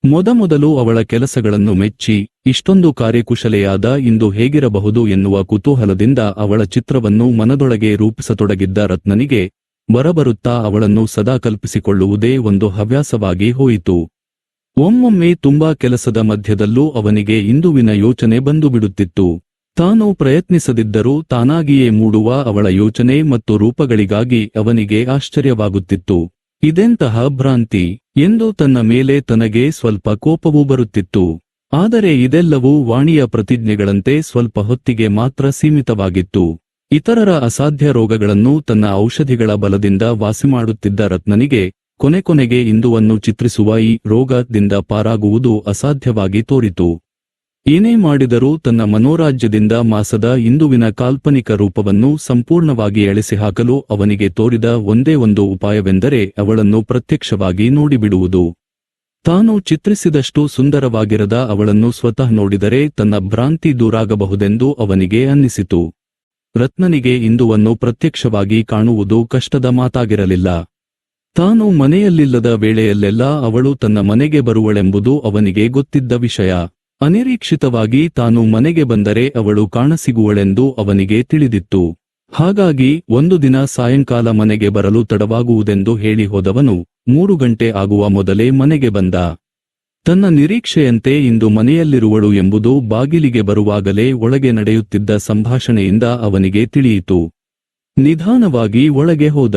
ಮೊದಮೊದಲು ಅವಳ ಕೆಲಸಗಳನ್ನು ಮೆಚ್ಚಿ ಇಷ್ಟೊಂದು ಕಾರ್ಯಕುಶಲೆಯಾದ ಇಂದು ಹೇಗಿರಬಹುದು ಎನ್ನುವ ಕುತೂಹಲದಿಂದ ಅವಳ ಚಿತ್ರವನ್ನು ಮನದೊಳಗೆ ರೂಪಿಸತೊಡಗಿದ್ದ ರತ್ನನಿಗೆ ಬರಬರುತ್ತಾ ಅವಳನ್ನು ಸದಾ ಕಲ್ಪಿಸಿಕೊಳ್ಳುವುದೇ ಒಂದು ಹವ್ಯಾಸವಾಗಿ ಹೋಯಿತು. ಒಮ್ಮೊಮ್ಮೆ ತುಂಬಾ ಕೆಲಸದ ಮಧ್ಯದಲ್ಲೂ ಅವನಿಗೆ ಇಂದುವಿನ ಯೋಚನೆ ಬಂದುಬಿಡುತ್ತಿತ್ತು. ತಾನು ಪ್ರಯತ್ನಿಸದಿದ್ದರೂ ತಾನಾಗಿಯೇ ಮೂಡುವ ಅವಳ ಯೋಚನೆ ಮತ್ತು ರೂಪಗಳಿಗಾಗಿ ಅವನಿಗೆ ಆಶ್ಚರ್ಯವಾಗುತ್ತಿತ್ತು. ಇದೆಂತಹ ಭ್ರಾಂತಿ ಎಂದು ತನ್ನ ಮೇಲೆ ತನಗೆ ಸ್ವಲ್ಪ ಕೋಪವೂ ಬರುತ್ತಿತ್ತು. ಆದರೆ ಇದೆಲ್ಲವೂ ವಾಣಿಯ ಪ್ರತಿಜ್ಞೆಗಳಂತೆ ಸ್ವಲ್ಪ ಹೊತ್ತಿಗೆ ಮಾತ್ರ ಸೀಮಿತವಾಗಿತ್ತು. ಇತರರ ಅಸಾಧ್ಯ ರೋಗಗಳನ್ನು ತನ್ನ ಔಷಧಿಗಳ ಬಲದಿಂದ ವಾಸಿಮಾಡುತ್ತಿದ್ದ ರತ್ನನಿಗೆ ಕೊನೆಗೆ ಇಂದುವನ್ನು ಚಿತ್ರಿಸುವ ಈ ರೋಗದಿಂದ ಪಾರಾಗುವುದು ಅಸಾಧ್ಯವಾಗಿ ತೋರಿತು. ಏನೇ ಮಾಡಿದರೂ ತನ್ನ ಮನೋರಾಜ್ಯದಿಂದ ಮಾಸದ ಇಂದುವಿನ ಕಾಲ್ಪನಿಕ ರೂಪವನ್ನು ಸಂಪೂರ್ಣವಾಗಿ ಅಳಿಸಿಹಾಕಲು ಅವನಿಗೆ ತೋರಿದ ಒಂದೇ ಒಂದು ಉಪಾಯವೆಂದರೆ ಅವಳನ್ನು ಪ್ರತ್ಯಕ್ಷವಾಗಿ ನೋಡಿಬಿಡುವುದು. ತಾನು ಚಿತ್ರಿಸಿದಷ್ಟು ಸುಂದರವಾಗಿರದ ಅವಳನ್ನು ಸ್ವತಃ ನೋಡಿದರೆ ತನ್ನ ಭ್ರಾಂತಿ ದೂರಾಗಬಹುದೆಂದು ಅವನಿಗೆ ಅನ್ನಿಸಿತು. ರತ್ನನಿಗೆ ಇಂದುವನ್ನು ಪ್ರತ್ಯಕ್ಷವಾಗಿ ಕಾಣುವುದು ಕಷ್ಟದ ಮಾತಾಗಿರಲಿಲ್ಲ. ತಾನು ಮನೆಯಲ್ಲಿಲ್ಲದ ವೇಳೆಯಲ್ಲೆಲ್ಲ ಅವಳು ತನ್ನ ಮನೆಗೆ ಬರುವಳೆಂಬುದು ಅವನಿಗೆ ಗೊತ್ತಿದ್ದ ವಿಷಯ. ಅನಿರೀಕ್ಷಿತವಾಗಿ ತಾನು ಮನೆಗೆ ಬಂದರೆ ಅವಳು ಕಾಣಸಿಗುವಳೆಂದು ಅವನಿಗೆ ತಿಳಿದಿತ್ತು. ಹಾಗಾಗಿ ಒಂದು ದಿನ ಸಾಯಂಕಾಲ ಮನೆಗೆ ಬರಲು ತಡವಾಗುವುದೆಂದು ಹೇಳಿ ಹೋದವನು 3 ಗಂಟೆ ಆಗುವ ಮೊದಲೇ ಮನೆಗೆ ಬಂದ. ತನ್ನ ನಿರೀಕ್ಷೆಯಂತೆ ಇಂದು ಮನೆಯಲ್ಲಿರುವಳು ಎಂಬುದು ಬಾಗಿಲಿಗೆ ಬರುವಾಗಲೇ ಒಳಗೆ ನಡೆಯುತ್ತಿದ್ದ ಸಂಭಾಷಣೆಯಿಂದ ಅವನಿಗೆ ತಿಳಿಯಿತು. ನಿಧಾನವಾಗಿ ಒಳಗೆ ಹೋದ.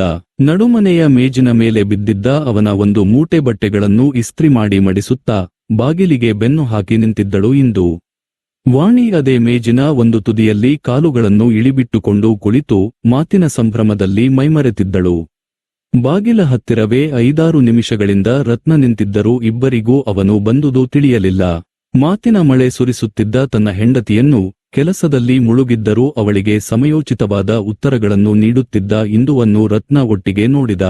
ನಡುಮನೆಯ ಮೇಜಿನ ಮೇಲೆ ಬಿದ್ದಿದ್ದ ಅವನ ಒಂದು ಮೂಟೆ ಬಟ್ಟೆಗಳನ್ನು ಇಸ್ತ್ರಿ ಮಾಡಿ ಮಡಿಸುತ್ತಾ ಬಾಗಿಲಿಗೆ ಬೆನ್ನು ಹಾಕಿ ನಿಂತಿದ್ದಳು ಇಂದು. ವಾಣಿ ಅದೇ ಮೇಜಿನ ಒಂದು ತುದಿಯಲ್ಲಿ ಕಾಲುಗಳನ್ನು ಇಳಿಬಿಟ್ಟುಕೊಂಡು ಕುಳಿತು ಮಾತಿನ ಸಂಭ್ರಮದಲ್ಲಿ ಮೈಮರೆತಿದ್ದಳು. ಬಾಗಿಲ ಹತ್ತಿರವೇ 5-6 ನಿಮಿಷಗಳಿಂದ ರತ್ನ ನಿಂತಿದ್ದರೂ ಇಬ್ಬರಿಗೂ ಅವನು ಬಂದುದು ತಿಳಿಯಲಿಲ್ಲ. ಮಾತಿನ ಮಳೆ ಸುರಿಸುತ್ತಿದ್ದ ತನ್ನ ಹೆಂಡತಿಯನ್ನು, ಕೆಲಸದಲ್ಲಿ ಮುಳುಗಿದ್ದರೂ ಅವಳಿಗೆ ಸಮಯೋಚಿತವಾದ ಉತ್ತರಗಳನ್ನು ನೀಡುತ್ತಿದ್ದ ಇಂದುವನ್ನು ರತ್ನ ಒಟ್ಟಿಗೆ ನೋಡಿದ.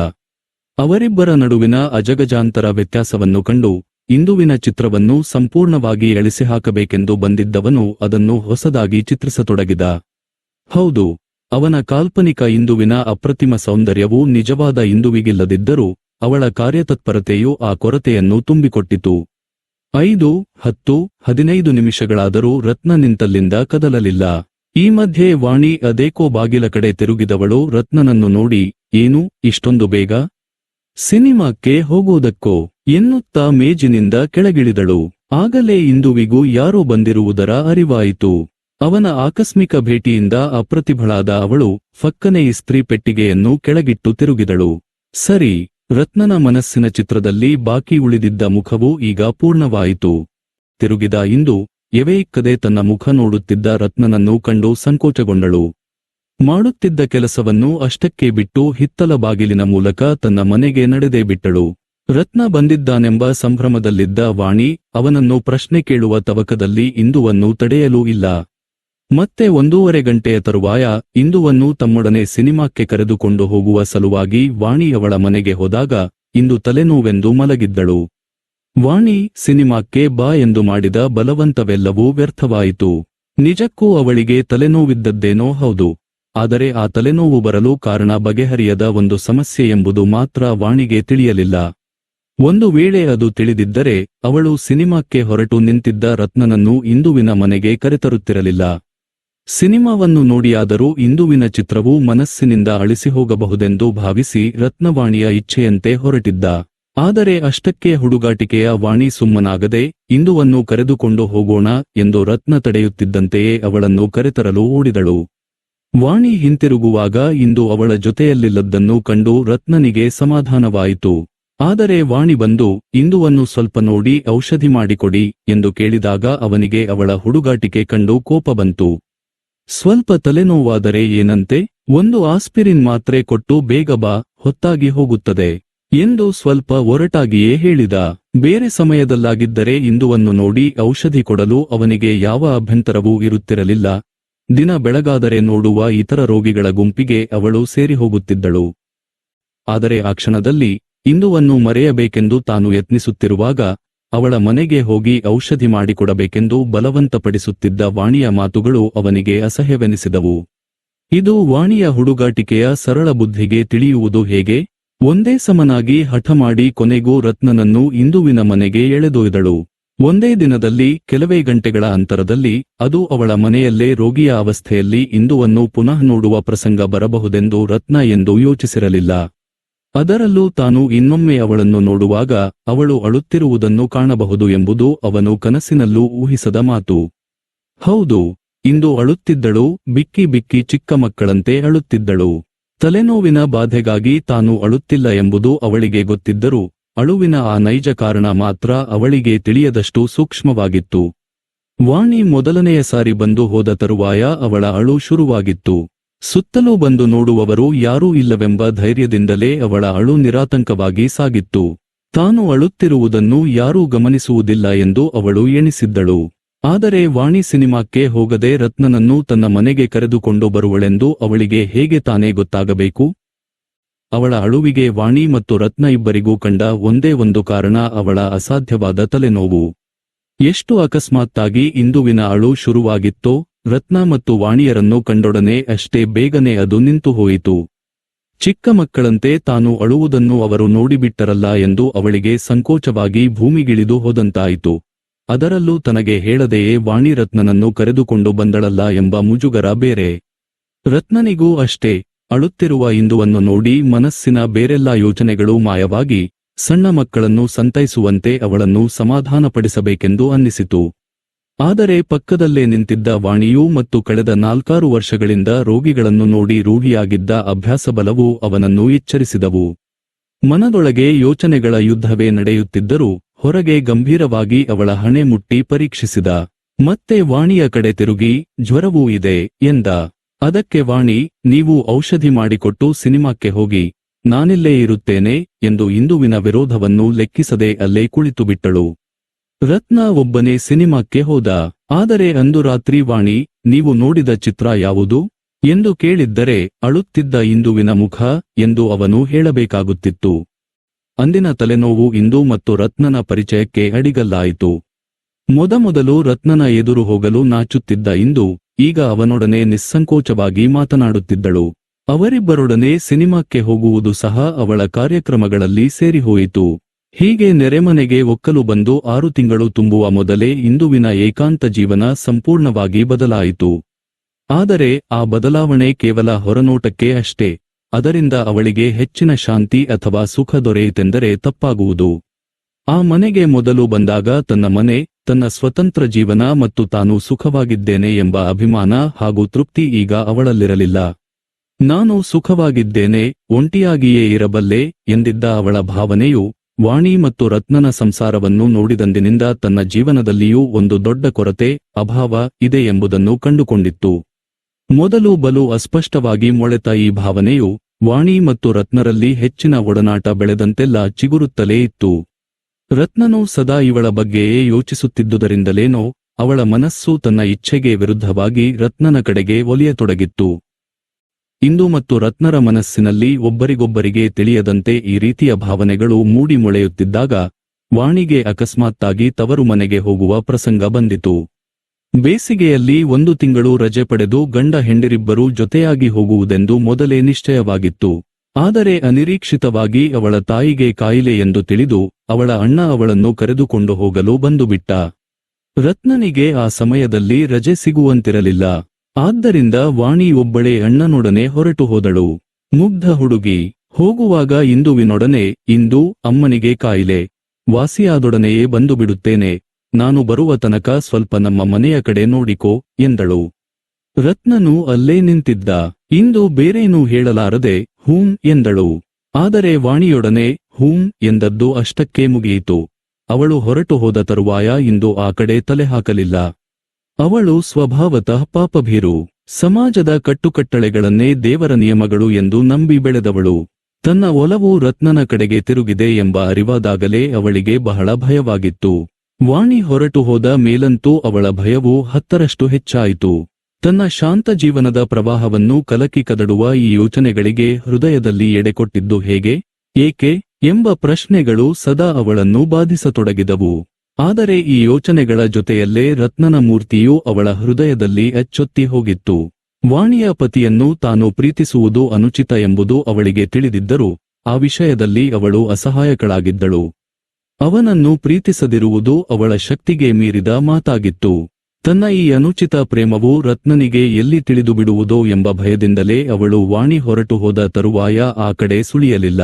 ಅವರಿಬ್ಬರ ನಡುವಿನ ಅಜಗಜಾಂತರ ವ್ಯತ್ಯಾಸವನ್ನು ಕಂಡು ಇಂದುವಿನ ಚಿತ್ರವನ್ನು ಸಂಪೂರ್ಣವಾಗಿ ಅಳಿಸಿಹಾಕಬೇಕೆಂದು ಬಂದಿದ್ದವನು ಅದನ್ನು ಹೊಸದಾಗಿ ಚಿತ್ರಿಸತೊಡಗಿದ. ಹೌದು, ಅವನ ಕಾಲ್ಪನಿಕ ಇಂದುವಿನ ಅಪ್ರತಿಮ ಸೌಂದರ್ಯವು ನಿಜವಾದ ಇಂದುವಿಗಿಲ್ಲದಿದ್ದರೂ ಅವಳ ಕಾರ್ಯತತ್ಪರತೆಯು ಆ ಕೊರತೆಯನ್ನು ತುಂಬಿಕೊಟ್ಟಿತು. 5, 10, 15 ನಿಮಿಷಗಳಾದರೂ ರತ್ನ ನಿಂತಲ್ಲಿಂದ ಕದಲಲಿಲ್ಲ. ಈ ಮಧ್ಯೆ ವಾಣಿ ಅದೇಕೋ ಬಾಗಿಲ ಕಡೆ ತಿರುಗಿದವಳು ರತ್ನನನ್ನು ನೋಡಿ, ಏನು ಇಷ್ಟೊಂದು ಬೇಗ? ಸಿನಿಮಾಕ್ಕೆ ಹೋಗೋದಕ್ಕೋ ಎನ್ನುತ್ತಾ ಮೇಜಿನಿಂದ ಕೆಳಗಿಳಿದಳು. ಆಗಲೇ ಇಂದುವಿಗೂ ಯಾರೋ ಬಂದಿರುವುದರ ಅರಿವಾಯಿತು. ಅವನ ಆಕಸ್ಮಿಕ ಭೇಟಿಯಿಂದ ಅಪ್ರತಿಭಳಾದ ಅವಳು ಫಕ್ಕನೆ ಇಸ್ತ್ರಿ ಪೆಟ್ಟಿಗೆಯನ್ನು ಕೆಳಗಿಟ್ಟು ತಿರುಗಿದಳು. ಸರಿ, ರತ್ನನ ಮನಸ್ಸಿನ ಚಿತ್ರದಲ್ಲಿ ಬಾಕಿ ಉಳಿದಿದ್ದ ಮುಖವು ಈಗ ಪೂರ್ಣವಾಯಿತು. ತಿರುಗಿದ ಇಂದು ಎವೆಯಿಕ್ಕದೆ ತನ್ನ ಮುಖ ನೋಡುತ್ತಿದ್ದ ರತ್ನನನ್ನು ಕಂಡು ಸಂಕೋಚಗೊಂಡಳು. ಮಾಡುತ್ತಿದ್ದ ಕೆಲಸವನ್ನು ಅಷ್ಟಕ್ಕೆ ಬಿಟ್ಟು ಹಿತ್ತಲ ಬಾಗಿಲಿನ ಮೂಲಕ ತನ್ನ ಮನೆಗೆ ನಡೆದೇ ಬಿಟ್ಟಳು. ರತ್ನ ಬಂದಿದ್ದಾನೆಂಬ ಸಂಭ್ರಮದಲ್ಲಿದ್ದ ವಾಣಿ ಅವನನ್ನು ಪ್ರಶ್ನೆ ಕೇಳುವ ತವಕದಲ್ಲಿ ಇಂದುವನ್ನು ತಡೆಯಲೂ ಇಲ್ಲ. ಮತ್ತೆ 1.5 ಗಂಟೆಯ ತರುವಾಯ ಇಂದುವನ್ನು ತಮ್ಮೊಡನೆ ಸಿನಿಮಾಕ್ಕೆ ಕರೆದುಕೊಂಡು ಹೋಗುವ ಸಲುವಾಗಿ ವಾಣಿ ಅವಳ ಮನೆಗೆ ಹೋದಾಗ ಇಂದು ತಲೆನೋವೆಂದು ಮಲಗಿದ್ದಳು. ವಾಣಿ ಸಿನಿಮಾಕ್ಕೆ ಬಾ ಎಂದು ಮಾಡಿದ ಬಲವಂತವೆಲ್ಲವೂ ವ್ಯರ್ಥವಾಯಿತು. ನಿಜಕ್ಕೂ ಅವಳಿಗೆ ತಲೆನೋವಿದ್ದದ್ದೇನೋ ಹೌದು. ಆದರೆ ಆ ತಲೆನೋವು ಬರಲು ಕಾರಣ ಬಗೆಹರಿಯದ ಒಂದು ಸಮಸ್ಯೆ ಎಂಬುದು ಮಾತ್ರ ವಾಣಿಗೆ ತಿಳಿಯಲಿಲ್ಲ. ಒಂದು ವೇಳೆ ಅದು ತಿಳಿದಿದ್ದರೆ ಅವಳು ಸಿನಿಮಾಕ್ಕೆ ಹೊರಟು ನಿಂತಿದ್ದ ರತ್ನನನ್ನು ಇಂದುವಿನ ಮನೆಗೆ ಕರೆತರುತ್ತಿರಲಿಲ್ಲ. ಸಿನಿಮಾವನ್ನು ನೋಡಿಯಾದರೂ ಇಂದುವಿನ ಚಿತ್ರವು ಮನಸ್ಸಿನಿಂದ ಅಳಿಸಿಹೋಗಬಹುದೆಂದು ಭಾವಿಸಿ ರತ್ನವಾಣಿಯ ಇಚ್ಛೆಯಂತೆ ಹೊರಟಿದ್ದ. ಆದರೆ ಅಷ್ಟಕ್ಕೆ ಹುಡುಗಾಟಿಕೆಯ ವಾಣಿ ಸುಮ್ಮನಾಗದೆ ಇಂದುವನ್ನು ಕರೆದುಕೊಂಡು ಹೋಗೋಣ ಎಂದು ರತ್ನ ತಡೆಯುತ್ತಿದ್ದಂತೆಯೇ ಅವಳನ್ನು ಕರೆತರಲು ಓಡಿದಳು. ವಾಣಿ ಹಿಂತಿರುಗುವಾಗ ಇಂದು ಅವಳ ಜೊತೆಯಲ್ಲಿಲ್ಲದ್ದನ್ನು ಕಂಡು ರತ್ನನಿಗೆ ಸಮಾಧಾನವಾಯಿತು. ಆದರೆ ವಾಣಿ ಬಂದು ಇಂದುವನ್ನು ಸ್ವಲ್ಪ ನೋಡಿ ಔಷಧಿ ಮಾಡಿಕೊಡಿ ಎಂದು ಕೇಳಿದಾಗ ಅವನಿಗೆ ಅವಳ ಹುಡುಗಾಟಿಕೆ ಕಂಡು ಕೋಪ ಬಂತು. ಸ್ವಲ್ಪ ತಲೆನೋವಾದರೆ ಏನಂತೆ, ಒಂದು ಆಸ್ಪಿರಿನ್ ಮಾತ್ರೆ ಕೊಟ್ಟು ಬೇಗ ಬಾ, ಹೊತ್ತಾಗಿ ಹೋಗುತ್ತದೆ ಎಂದು ಸ್ವಲ್ಪ ಒರಟಾಗಿಯೇ ಹೇಳಿದ. ಬೇರೆ ಸಮಯದಲ್ಲಾಗಿದ್ದರೆ ಇಂದುವನ್ನು ನೋಡಿ ಔಷಧಿ ಕೊಡಲು ಅವನಿಗೆ ಯಾವ ಅಭ್ಯಂತರವೂ ಇರುತ್ತಿರಲಿಲ್ಲ. ದಿನ ಬೆಳಗಾದರೆ ನೋಡುವ ಇತರ ರೋಗಿಗಳ ಗುಂಪಿಗೆ ಅವಳು ಸೇರಿಹೋಗುತ್ತಿದ್ದಳು. ಆದರೆ ಆ ಕ್ಷಣದಲ್ಲಿ ಇಂದುವನ್ನು ಮರೆಯಬೇಕೆಂದು ತಾನು ಯತ್ನಿಸುತ್ತಿರುವಾಗ ಅವಳ ಮನೆಗೆ ಹೋಗಿ ಔಷಧಿ ಮಾಡಿಕೊಡಬೇಕೆಂದು ಬಲವಂತಪಡಿಸುತ್ತಿದ್ದ ವಾಣಿಯ ಮಾತುಗಳು ಅವನಿಗೆ ಅಸಹ್ಯವೆನಿಸಿದವು. ಇದು ವಾಣಿಯ ಹುಡುಗಾಟಿಕೆಯ ಸರಳ ಬುದ್ಧಿಗೆ ತಿಳಿಯುವುದು ಹೇಗೆ? ಒಂದೇ ಸಮನಾಗಿ ಹಠಮಾಡಿ ಕೊನೆಗೂ ರತ್ನನನ್ನು ಇಂದುವಿನ ಮನೆಗೆ ಎಳೆದೊಯ್ದಳು. ಒಂದೇ ದಿನದಲ್ಲಿ ಕೆಲವೇ ಗಂಟೆಗಳ ಅಂತರದಲ್ಲಿ ಅದು ಅವಳ ಮನೆಯಲ್ಲೇ ರೋಗಿಯ ಅವಸ್ಥೆಯಲ್ಲಿ ಇಂದುವನ್ನು ಪುನಃ ನೋಡುವ ಪ್ರಸಂಗ ಬರಬಹುದೆಂದು ರತ್ನ ಎಂದೂ ಯೋಚಿಸಿರಲಿಲ್ಲ. ಅದರಲ್ಲೂ ತಾನು ಇನ್ನೊಮ್ಮೆ ಅವಳನ್ನು ನೋಡುವಾಗ ಅವಳು ಅಳುತ್ತಿರುವುದನ್ನು ಕಾಣಬಹುದು ಎಂಬುದು ಅವನು ಕನಸಿನಲ್ಲೂ ಊಹಿಸದ ಮಾತು. ಹೌದು, ಇಂದು ಅಳುತ್ತಿದ್ದಳು. ಬಿಕ್ಕಿ ಬಿಕ್ಕಿ ಚಿಕ್ಕ ಮಕ್ಕಳಂತೆ ಅಳುತ್ತಿದ್ದಳು. ತಲೆನೋವಿನ ಬಾಧೆಗಾಗಿ ತಾನು ಅಳುತ್ತಿಲ್ಲ ಎಂಬುದು ಅವಳಿಗೆ ಗೊತ್ತಿದ್ದರೂ ಅಳುವಿನ ಆ ನೈಜ ಕಾರಣ ಮಾತ್ರ ಅವಳಿಗೆ ತಿಳಿಯದಷ್ಟು ಸೂಕ್ಷ್ಮವಾಗಿತ್ತು. ವಾಣಿ ಮೊದಲನೆಯ ಸಾರಿ ಬಂದು ಹೋದ ತರುವಾಯ ಅವಳ ಅಳು ಶುರುವಾಗಿತ್ತು. ಸುತ್ತಲೂ ಬಂದು ನೋಡುವವರು ಯಾರೂ ಇಲ್ಲವೆಂಬ ಧೈರ್ಯದಿಂದಲೇ ಅವಳ ಅಳು ನಿರಾತಂಕವಾಗಿ ಸಾಗಿತ್ತು. ತಾನು ಅಳುತ್ತಿರುವುದನ್ನು ಯಾರೂ ಗಮನಿಸುವುದಿಲ್ಲ ಎಂದು ಅವಳು ಎಣಿಸಿದ್ದಳು. ಆದರೆ ವಾಣಿ ಸಿನಿಮಾಕ್ಕೆ ಹೋಗದೆ ರತ್ನನನ್ನು ತನ್ನ ಮನೆಗೆ ಕರೆದುಕೊಂಡು ಬರುವಳೆಂದು ಅವಳಿಗೆ ಹೇಗೆ ತಾನೇ ಗೊತ್ತಾಗಬೇಕು? ಅವಳ ಅಳುವಿಗೆ ವಾಣಿ ಮತ್ತು ರತ್ನ ಇಬ್ಬರಿಗೂ ಕಂಡ ಒಂದೇ ಒಂದು ಕಾರಣ ಅವಳ ಅಸಾಧ್ಯವಾದ ತಲೆನೋವು. ಎಷ್ಟು ಅಕಸ್ಮಾತ್ತಾಗಿ ಇಂದುವಿನ ಅಳು ಶುರುವಾಗಿತ್ತೋ, ರತ್ನ ಮತ್ತು ವಾಣಿಯರನ್ನು ಕಂಡೊಡನೆ ಅಷ್ಟೇ ಬೇಗನೆ ಅದು ನಿಂತು ಹೋಯಿತು. ಚಿಕ್ಕ ಮಕ್ಕಳಂತೆ ತಾನು ಅಳುವುದನ್ನು ಅವರು ನೋಡಿಬಿಟ್ಟರಲ್ಲ ಎಂದು ಅವಳಿಗೆ ಸಂಕೋಚವಾಗಿ ಭೂಮಿಗಿಳಿದು ಹೋದಂತಾಯಿತು. ಅದರಲ್ಲೂ ತನಗೆ ಹೇಳದೆಯೇ ವಾಣಿ ರತ್ನನನ್ನು ಕರೆದುಕೊಂಡು ಬಂದಳಲ್ಲ ಎಂಬ ಮುಜುಗರ ಬೇರೆ. ರತ್ನನಿಗೂ ಅಷ್ಟೇ. ಅಳುತ್ತಿರುವ ಇಂದುವನ್ನು ನೋಡಿ ಮನಸ್ಸಿನ ಬೇರೆಲ್ಲಾ ಯೋಚನೆಗಳು ಮಾಯವಾಗಿ ಸಣ್ಣ ಮಕ್ಕಳನ್ನು ಸಂತೈಸುವಂತೆ ಅವಳನ್ನು ಸಮಾಧಾನಪಡಿಸಬೇಕೆಂದು ಅನ್ನಿಸಿತು. ಆದರೆ ಪಕ್ಕದಲ್ಲೇ ನಿಂತಿದ್ದ ವಾಣಿಯೂ ಮತ್ತು ಕಳೆದ 4 ವರ್ಷಗಳಿಂದ ರೋಗಿಗಳನ್ನು ನೋಡಿ ರೂಢಿಯಾಗಿದ್ದ ಅಭ್ಯಾಸಬಲವೂ ಅವನನ್ನು ಎಚ್ಚರಿಸಿದವು. ಮನದೊಳಗೆ ಯೋಚನೆಗಳ ಯುದ್ಧವೇ ನಡೆಯುತ್ತಿದ್ದರೂ ಹೊರಗೆ ಗಂಭೀರವಾಗಿ ಅವಳ ಹಣೆ ಮುಟ್ಟಿ ಪರೀಕ್ಷಿಸಿದ. ಮತ್ತೆ ವಾಣಿಯ ಕಡೆ ತಿರುಗಿ, ಜ್ವರವೂ ಇದೆ ಎಂದ. ಅದಕ್ಕೆ ವಾಣಿ, ನೀವು ಔಷಧಿ ಮಾಡಿಕೊಟ್ಟು ಸಿನಿಮಾಕ್ಕೆ ಹೋಗಿ, ನಾನಿಲ್ಲೇ ಇರುತ್ತೇನೆ ಎಂದು ಇಂದುವಿನ ವಿರೋಧವನ್ನು ಲೆಕ್ಕಿಸದೆ ಅಲ್ಲೇ ಕುಳಿತುಬಿಟ್ಟಳು. ರತ್ನ ಒಬ್ಬನೇ ಸಿನಿಮಾಕ್ಕೆ ಹೋದ. ಆದರೆ ಅಂದು ರಾತ್ರಿ ವಾಣಿ, ನೀವು ನೋಡಿದ ಚಿತ್ರ ಯಾವುದು ಎಂದು ಕೇಳಿದ್ದರೆ ಅಳುತ್ತಿದ್ದ ಇಂದುವಿನ ಮುಖ ಎಂದು ಅವನು ಹೇಳಬೇಕಾಗುತ್ತಿತ್ತು. ಅಂದಿನ ತಲೆನೋವು ಇಂದು ಮತ್ತು ರತ್ನನ ಪರಿಚಯಕ್ಕೆ ಅಡಿಗಲ್ಲಾಯಿತು. ಮೊದಮೊದಲು ರತ್ನನ ಎದುರು ಹೋಗಲು ನಾಚುತ್ತಿದ್ದ ಇಂದು ಈಗ ಅವನೊಡನೆ ನಿಸ್ಸಂಕೋಚವಾಗಿ ಮಾತನಾಡುತ್ತಿದ್ದಳು. ಅವರಿಬ್ಬರೊಡನೆ ಸಿನಿಮಾಕ್ಕೆ ಹೋಗುವುದು ಸಹ ಅವಳ ಕಾರ್ಯಕ್ರಮಗಳಲ್ಲಿ ಸೇರಿಹೋಯಿತು. ಹೀಗೆ ನೆರೆಮನೆಗೆ ಒಕ್ಕಲು ಬಂದು 6 ತಿಂಗಳು ತುಂಬುವ ಮೊದಲೇ ಇಂದುವಿನ ಏಕಾಂತ ಜೀವನ ಸಂಪೂರ್ಣವಾಗಿ ಬದಲಾಯಿತು. ಆದರೆ ಆ ಬದಲಾವಣೆ ಕೇವಲ ಹೊರನೋಟಕ್ಕೆ ಅಷ್ಟೇ. ಅದರಿಂದ ಅವಳಿಗೆ ಹೆಚ್ಚಿನ ಶಾಂತಿ ಅಥವಾ ಸುಖ ದೊರೆಯಿತೆಂದರೆ ತಪ್ಪಾಗುವುದು. ಆ ಮನೆಗೆ ಮೊದಲು ಬಂದಾಗ ತನ್ನ ಮನೆ, ತನ್ನ ಸ್ವತಂತ್ರ ಜೀವನ ಮತ್ತು ತಾನು ಸುಖವಾಗಿದ್ದೇನೆ ಎಂಬ ಅಭಿಮಾನ ಹಾಗೂ ತೃಪ್ತಿ ಈಗ ಅವಳಲ್ಲಿರಲಿಲ್ಲ. ನಾನು ಸುಖವಾಗಿದ್ದೇನೆ, ಒಂಟಿಯಾಗಿಯೇ ಇರಬಲ್ಲೆ ಎಂದಿದ್ದ ಅವಳ ಭಾವನೆಯು ವಾಣಿ ಮತ್ತು ರತ್ನನ ಸಂಸಾರವನ್ನು ನೋಡಿದಂದಿನಿಂದ ತನ್ನ ಜೀವನದಲ್ಲಿಯೂ ಒಂದು ದೊಡ್ಡ ಕೊರತೆ, ಅಭಾವ ಇದೆ ಎಂಬುದನ್ನು ಕಂಡುಕೊಂಡಿತ್ತು. ಮೊದಲು ಬಲು ಅಸ್ಪಷ್ಟವಾಗಿ ಮೊಳೆತ ಈ ಭಾವನೆಯು ವಾಣಿ ಮತ್ತು ರತ್ನರಲ್ಲಿ ಹೆಚ್ಚಿನ ಒಡನಾಟ ಬೆಳೆದಂತೆಲ್ಲ ಚಿಗುರುತ್ತಲೇ ಇತ್ತು. ರತ್ನನು ಸದಾ ಇವಳ ಬಗ್ಗೆಯೇ ಯೋಚಿಸುತ್ತಿದ್ದುದರಿಂದಲೇನೋ ಅವಳ ಮನಸ್ಸು ತನ್ನ ಇಚ್ಛೆಗೆ ವಿರುದ್ಧವಾಗಿ ರತ್ನನ ಕಡೆಗೆ ಒಲಿಯತೊಡಗಿತ್ತು. ಇಂದು ಮತ್ತು ರತ್ನರ ಮನಸ್ಸಿನಲ್ಲಿ ಒಬ್ಬರಿಗೊಬ್ಬರಿಗೆ ತಿಳಿಯದಂತೆ ಈ ರೀತಿಯ ಭಾವನೆಗಳು ಮೂಡಿ ಮೊಳೆಯುತ್ತಿದ್ದಾಗ ವಾಣಿಗೆ ಅಕಸ್ಮಾತ್ತಾಗಿ ತವರು ಮನೆಗೆ ಹೋಗುವ ಪ್ರಸಂಗ ಬಂದಿತು. ಬೇಸಿಗೆಯಲ್ಲಿ 1 ತಿಂಗಳು ರಜೆ ಪಡೆದು ಗಂಡ ಹೆಂಡಿರಿಬ್ಬರೂ ಜೊತೆಯಾಗಿ ಹೋಗುವುದೆಂದು ಮೊದಲೇ ನಿಶ್ಚಯವಾಗಿತ್ತು. ಆದರೆ ಅನಿರೀಕ್ಷಿತವಾಗಿ ಅವಳ ತಾಯಿಗೆ ಕಾಯಿಲೆ ಎಂದು ತಿಳಿದು ಅವಳ ಅಣ್ಣ ಅವಳನ್ನು ಕರೆದುಕೊಂಡು ಹೋಗಲು ಬಂದುಬಿಟ್ಟ. ರತ್ನನಿಗೆ ಆ ಸಮಯದಲ್ಲಿ ರಜೆ ಸಿಗುವಂತಿರಲಿಲ್ಲ. ಆದ್ದರಿಂದ ವಾಣಿ ಒಬ್ಬಳೇ ಅಣ್ಣನೊಡನೆ ಹೊರಟು ಹೋದಳು. ಮುಗ್ಧ ಹುಡುಗಿ ಹೋಗುವಾಗ ಇಂದುವಿನೊಡನೆ, ಇಂದು ಅಮ್ಮನಿಗೆ ಕಾಯಿಲೆ ವಾಸಿಯಾದೊಡನೆಯೇ ಬಂದು ಬಿಡುತ್ತೇನೆ, ನಾನು ಬರುವ ತನಕ ಸ್ವಲ್ಪ ನಮ್ಮ ಮನೆಯ ಕಡೆ ನೋಡಿಕೋ ಎಂದಳು. ರತ್ನನು ಅಲ್ಲೇ ನಿಂತಿದ್ದ. ಇಂದು ಬೇರೇನೂ ಹೇಳಲಾರದೆ ಹೂಂ ಎಂದಳು. ಆದರೆ ವಾಣಿಯೊಡನೆ ಹೂಂ ಎಂದದ್ದು ಅಷ್ಟಕ್ಕೇ ಮುಗಿಯಿತು. ಅವಳು ಹೊರಟು ಹೋದ ತರುವಾಯ ಇಂದು ಆ ಕಡೆ ತಲೆ ಹಾಕಲಿಲ್ಲ. ಅವಳು ಸ್ವಭಾವತಃ ಪಾಪಭೀರು. ಸಮಾಜದ ಕಟ್ಟುಕಟ್ಟಳೆಗಳನ್ನೇ ದೇವರ ನಿಯಮಗಳು ಎಂದು ನಂಬಿ ಬೆಳೆದವಳು. ತನ್ನ ಒಲವು ರತ್ನನ ಕಡೆಗೆ ತಿರುಗಿದೆ ಎಂಬ ಅರಿವಾದಾಗಲೇ ಅವಳಿಗೆ ಬಹಳ ಭಯವಾಗಿತ್ತು. ವಾಣಿ ಹೊರಟು ಹೋದ ಮೇಲಂತೂ ಅವಳ ಭಯವು 10ರಷ್ಟು ಹೆಚ್ಚಾಯಿತು. ತನ್ನ ಶಾಂತ ಜೀವನದ ಪ್ರವಾಹವನ್ನು ಕಲಕಿ ಕದಡುವ ಈ ಯೋಚನೆಗಳಿಗೆ ಹೃದಯದಲ್ಲಿ ಎಡೆಕೊಟ್ಟಿದ್ದು ಹೇಗೆ, ಏಕೆ ಎಂಬ ಪ್ರಶ್ನೆಗಳು ಸದಾ ಅವಳನ್ನು ಬಾಧಿಸತೊಡಗಿದವು. ಆದರೆ ಈ ಯೋಚನೆಗಳ ಜೊತೆಯಲ್ಲೇ ರತ್ನನ ಮೂರ್ತಿಯು ಅವಳ ಹೃದಯದಲ್ಲಿ ಅಚ್ಚೊತ್ತಿ ಹೋಗಿತ್ತು. ವಾಣಿಯ ಪತಿಯನ್ನು ತಾನು ಪ್ರೀತಿಸುವುದು ಅನುಚಿತ ಎಂಬುದು ಅವಳಿಗೆ ತಿಳಿದಿದ್ದರೂ ಆ ವಿಷಯದಲ್ಲಿ ಅವಳು ಅಸಹಾಯಕಳಾಗಿದ್ದಳು. ಅವನನ್ನು ಪ್ರೀತಿಸದಿರುವುದು ಅವಳ ಶಕ್ತಿಗೆ ಮೀರಿದ ಮಾತಾಗಿತ್ತು. ತನ್ನ ಈ ಅನುಚಿತ ಪ್ರೇಮವು ರತ್ನನಿಗೆ ಎಲ್ಲಿ ತಿಳಿದುಬಿಡುವುದೋ ಎಂಬ ಭಯದಿಂದಲೇ ಅವಳು ವಾಣಿ ಹೊರಟು ಹೋದ ತರುವಾಯ ಆ ಕಡೆ ಸುಳಿಯಲಿಲ್ಲ.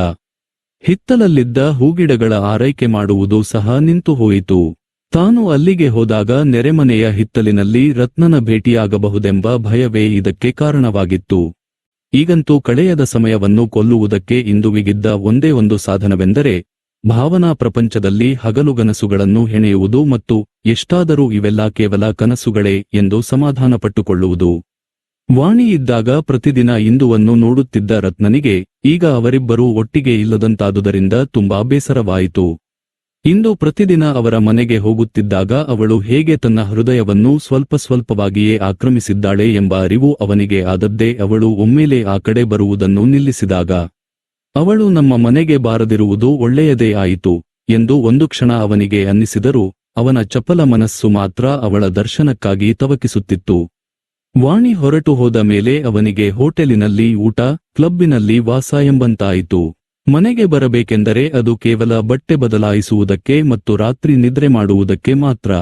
ಹಿತ್ತಲಲ್ಲಿದ್ದ ಹೂಗಿಡಗಳ ಆರೈಕೆ ಮಾಡುವುದು ಸಹ ನಿಂತು ಹೋಯಿತು. ತಾನು ಅಲ್ಲಿಗೆ ಹೋದಾಗ ನೆರೆಮನೆಯ ಹಿತ್ತಲಿನಲ್ಲಿ ರತ್ನನ ಭೇಟಿಯಾಗಬಹುದೆಂಬ ಭಯವೇ ಇದಕ್ಕೆ ಕಾರಣವಾಗಿತ್ತು. ಈಗಂತೂ ಕಳೆಯದ ಸಮಯವನ್ನು ಕೊಲ್ಲುವುದಕ್ಕೆ ಇಂದುವಿಗಿದ್ದ ಒಂದೇ ಒಂದು ಸಾಧನವೆಂದರೆ ಭಾವನಾ ಪ್ರಪಂಚದಲ್ಲಿ ಹಗಲುಗನಸುಗಳನ್ನು ಹೆಣೆಯುವುದು ಮತ್ತು ಎಷ್ಟಾದರೂ ಇವೆಲ್ಲ ಕೇವಲ ಕನಸುಗಳೇ ಎಂದು ಸಮಾಧಾನಪಟ್ಟುಕೊಳ್ಳುವುದು. ವಾಣಿ ಇದ್ದಾಗ ಪ್ರತಿದಿನ ಇಂದುವನ್ನು ನೋಡುತ್ತಿದ್ದ ರತ್ನನಿಗೆ ಈಗ ಅವರಿಬ್ಬರೂ ಒಟ್ಟಿಗೆ ಇಲ್ಲದಂತಾದುದರಿಂದ ತುಂಬಾ ಬೇಸರವಾಯಿತು. ಇಂದು ಪ್ರತಿದಿನ ಅವರ ಮನೆಗೆ ಹೋಗುತ್ತಿದ್ದಾಗ ಅವಳು ಹೇಗೆ ತನ್ನ ಹೃದಯವನ್ನು ಸ್ವಲ್ಪ ಸ್ವಲ್ಪವಾಗಿಯೇ ಆಕ್ರಮಿಸಿದ್ದಾಳೆ ಎಂಬ ಅರಿವು ಅವನಿಗೆ ಆದದ್ದೇ ಅವಳು ಒಮ್ಮೆಲೇ ಆ ಕಡೆ ಬರುವುದನ್ನು ನಿಲ್ಲಿಸಿದಾಗ. ಅವಳು ನಮ್ಮ ಮನೆಗೆ ಬಾರದಿರುವುದು ಒಳ್ಳೆಯದೇ ಆಯಿತು ಎಂದು ಒಂದು ಕ್ಷಣ ಅವನಿಗೆ ಅನ್ನಿಸಿದರೂ ಅವನ ಚಪಲ ಮನಸ್ಸು ಮಾತ್ರ ಅವಳ ದರ್ಶನಕ್ಕಾಗಿ ತವಕಿಸುತ್ತಿತ್ತು. ವಾಣಿ ಹೊರಟು ಹೋದ ಮೇಲೆ ಅವನಿಗೆ ಹೋಟೆಲಿನಲ್ಲಿ ಊಟ, ಕ್ಲಬ್ಬಿನಲ್ಲಿ ವಾಸ ಎಂಬಂತಾಯಿತು. ಮನೆಗೆ ಬರಬೇಕೆಂದರೆ ಅದು ಕೇವಲ ಬಟ್ಟೆ ಬದಲಾಯಿಸುವುದಕ್ಕೆ ಮತ್ತು ರಾತ್ರಿ ನಿದ್ರೆ ಮಾಡುವುದಕ್ಕೆ ಮಾತ್ರ.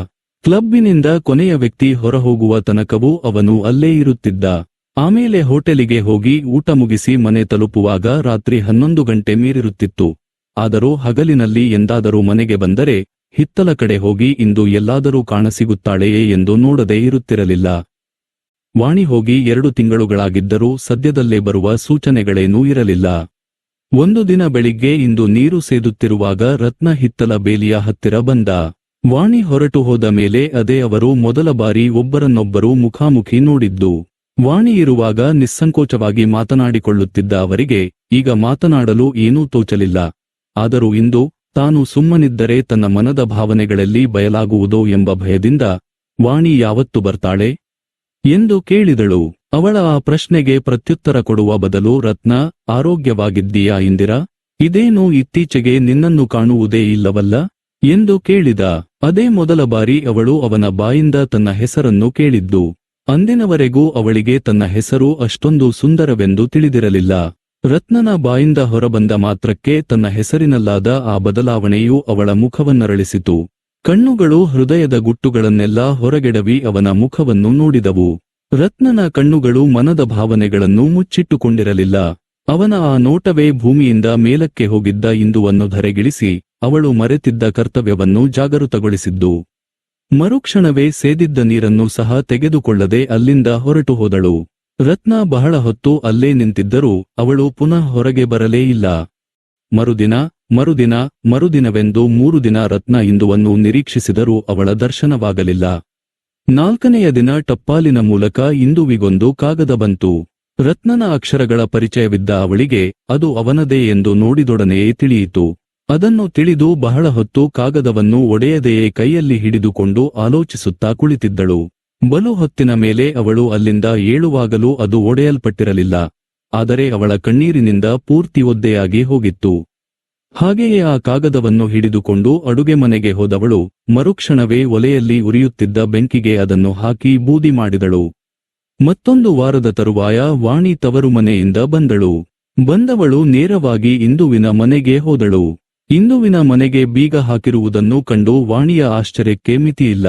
ಕ್ಲಬ್ಬಿನಿಂದ ಕೊನೆಯ ವ್ಯಕ್ತಿ ಹೊರಹೋಗುವ ತನಕವೂ ಅವನು ಅಲ್ಲೇ ಇರುತ್ತಿದ್ದ. ಆಮೇಲೆ ಹೋಟೆಲಿಗೆ ಹೋಗಿ ಊಟ ಮುಗಿಸಿ ಮನೆ ತಲುಪುವಾಗ ರಾತ್ರಿ 11 ಗಂಟೆ ಮೀರಿರುತ್ತಿತ್ತು. ಆದರೂ ಹಗಲಿನಲ್ಲಿ ಎಂದಾದರೂ ಮನೆಗೆ ಬಂದರೆ ಹಿತ್ತಲ ಕಡೆ ಹೋಗಿ ಇಂದು ಎಲ್ಲಾದರೂ ಕಾಣಸಿಗುತ್ತಾಳೆಯೇ ಎಂದು ನೋಡದೇ ಇರುತ್ತಿರಲಿಲ್ಲ. ವಾಣಿ ಹೋಗಿ 2 ತಿಂಗಳುಗಳಾಗಿದ್ದರೂ ಸದ್ಯದಲ್ಲೇ ಬರುವ ಸೂಚನೆಗಳೇನೂ ಇರಲಿಲ್ಲ. ಒಂದು ದಿನ ಬೆಳಿಗ್ಗೆ ಇಂದು ನೀರು ಸೇದುತ್ತಿರುವಾಗ ರತ್ನ ಹಿತ್ತಲ ಬೇಲಿಯ ಹತ್ತಿರ ಬಂದ. ವಾಣಿ ಹೊರಟು ಹೋದ ಮೇಲೆ ಅದೇ ಅವರು ಮೊದಲ ಬಾರಿ ಒಬ್ಬರನ್ನೊಬ್ಬರು ಮುಖಾಮುಖಿ ನೋಡಿದ್ದು. ವಾಣಿ ಇರುವಾಗ ನಿಸ್ಸಂಕೋಚವಾಗಿ ಮಾತನಾಡಿಕೊಳ್ಳುತ್ತಿದ್ದ ಅವರಿಗೆ ಈಗ ಮಾತನಾಡಲು ಏನೂ ತೋಚಲಿಲ್ಲ. ಆದರೂ ಇಂದು ತಾನು ಸುಮ್ಮನಿದ್ದರೆ ತನ್ನ ಮನದ ಭಾವನೆಗಳಲ್ಲಿ ಬಯಲಾಗುವುದೋ ಎಂಬ ಭಯದಿಂದ ವಾಣಿ ಯಾವತ್ತು ಬರ್ತಾಳೆ ಎಂದು ಕೇಳಿದಳು. ಅವಳ ಆ ಪ್ರಶ್ನೆಗೆ ಪ್ರತ್ಯುತ್ತರ ಕೊಡುವ ಬದಲು ರತ್ನ, ಆರೋಗ್ಯವಾಗಿದ್ದೀಯಾ ಇಂದಿರಾ? ಇದೇನು ಇತ್ತೀಚೆಗೆ ನಿನ್ನನ್ನು ಕಾಣುವುದೇ ಇಲ್ಲವಲ್ಲ ಎಂದು ಕೇಳಿದ. ಅದೇ ಮೊದಲ ಬಾರಿ ಅವಳು ಅವನ ಬಾಯಿಂದ ತನ್ನ ಹೆಸರನ್ನು ಕೇಳಿದ್ದು. ಅಂದಿನವರೆಗೂ ಅವಳಿಗೆ ತನ್ನ ಹೆಸರು ಅಷ್ಟೊಂದು ಸುಂದರವೆಂದು ತಿಳಿದಿರಲಿಲ್ಲ. ರತ್ನನ ಬಾಯಿಂದ ಹೊರಬಂದ ಮಾತ್ರಕ್ಕೆ ತನ್ನ ಹೆಸರಿನಲ್ಲಾದ ಆ ಬದಲಾವಣೆಯು ಅವಳ ಮುಖವನ್ನರಳಿಸಿತು. ಕಣ್ಣುಗಳು ಹೃದಯದ ಗುಟ್ಟುಗಳನ್ನೆಲ್ಲ ಹೊರಗೆಡವಿ ಅವನ ಮುಖವನ್ನು ನೋಡಿದವು. ರತ್ನನ ಕಣ್ಣುಗಳು ಮನದ ಭಾವನೆಗಳನ್ನು ಮುಚ್ಚಿಟ್ಟುಕೊಂಡಿರಲಿಲ್ಲ. ಅವನ ಆ ನೋಟವೇ ಭೂಮಿಯಿಂದ ಮೇಲಕ್ಕೆ ಹೋಗಿದ್ದ ಇಂದುವನ್ನು ಧರೆಗಿಳಿಸಿ ಅವಳು ಮರೆತಿದ್ದ ಕರ್ತವ್ಯವನ್ನು ಜಾಗೃತಗೊಳಿಸಿದ್ದು. ಮರುಕ್ಷಣವೇ ಸೇದಿದ್ದ ನೀರನ್ನು ಸಹ ತೆಗೆದುಕೊಳ್ಳದೆ ಅಲ್ಲಿಂದ ಹೊರಟು ಹೋದಳು. ರತ್ನ ಬಹಳ ಹೊತ್ತು ಅಲ್ಲೇ ನಿಂತಿದ್ದರೂ ಅವಳು ಪುನಃ ಹೊರಗೆ ಬರಲೇ ಇಲ್ಲ. ಮರುದಿನವೆಂದು 3 ದಿನ ರತ್ನ ಇಂದುವನ್ನು ನಿರೀಕ್ಷಿಸಿದರೂ ಅವಳ ದರ್ಶನವಾಗಲಿಲ್ಲ. 4ನೆಯ ದಿನ ಟಪ್ಪಾಲಿನ ಮೂಲಕ ಇಂದುವಿಗೊಂದು ಕಾಗದ ಬಂತು. ರತ್ನನ ಅಕ್ಷರಗಳ ಪರಿಚಯವಿದ್ದ ಅವಳಿಗೆ ಅದು ಅವನದೇ ಎಂದು ನೋಡಿದೊಡನೆಯೇ ತಿಳಿಯಿತು. ಅದನ್ನು ತಿಳಿದು ಬಹಳ ಹೊತ್ತು ಕಾಗದವನ್ನು ಒಡೆಯದೆಯೇ ಕೈಯಲ್ಲಿ ಹಿಡಿದುಕೊಂಡು ಆಲೋಚಿಸುತ್ತಾ ಕುಳಿತಿದ್ದಳು. ಬಲು ಹೊತ್ತಿನ ಮೇಲೆ ಅವಳು ಅಲ್ಲಿಂದ ಏಳುವಾಗಲೂ ಅದು ಒಡೆಯಲ್ಪಟ್ಟಿರಲಿಲ್ಲ. ಆದರೆ ಅವಳ ಕಣ್ಣೀರಿನಿಂದ ಪೂರ್ತಿ ಒದ್ದೆಯಾಗಿ ಹೋಗಿತ್ತು. ಹಾಗೆಯೇ ಆ ಕಾಗದವನ್ನು ಹಿಡಿದುಕೊಂಡು ಅಡುಗೆ ಮನೆಗೆ ಹೋದವಳು ಮರುಕ್ಷಣವೇ ಒಲೆಯಲ್ಲಿ ಉರಿಯುತ್ತಿದ್ದ ಬೆಂಕಿಗೆ ಅದನ್ನು ಹಾಕಿ ಬೂದಿ ಮಾಡಿದಳು. ಮತ್ತೊಂದು ವಾರದ ತರುವಾಯ ವಾಣಿ ತವರು ಮನೆಯಿಂದ ಬಂದಳು. ಬಂದವಳು ನೇರವಾಗಿ ಇಂದುವಿನ ಮನೆಗೆ ಹೋದಳು. ಇಂದುವಿನ ಮನೆಗೆ ಬೀಗ ಹಾಕಿರುವುದನ್ನು ಕಂಡು ವಾಣಿಯ ಆಶ್ಚರ್ಯಕ್ಕೆ ಮಿತಿಯಿಲ್ಲ.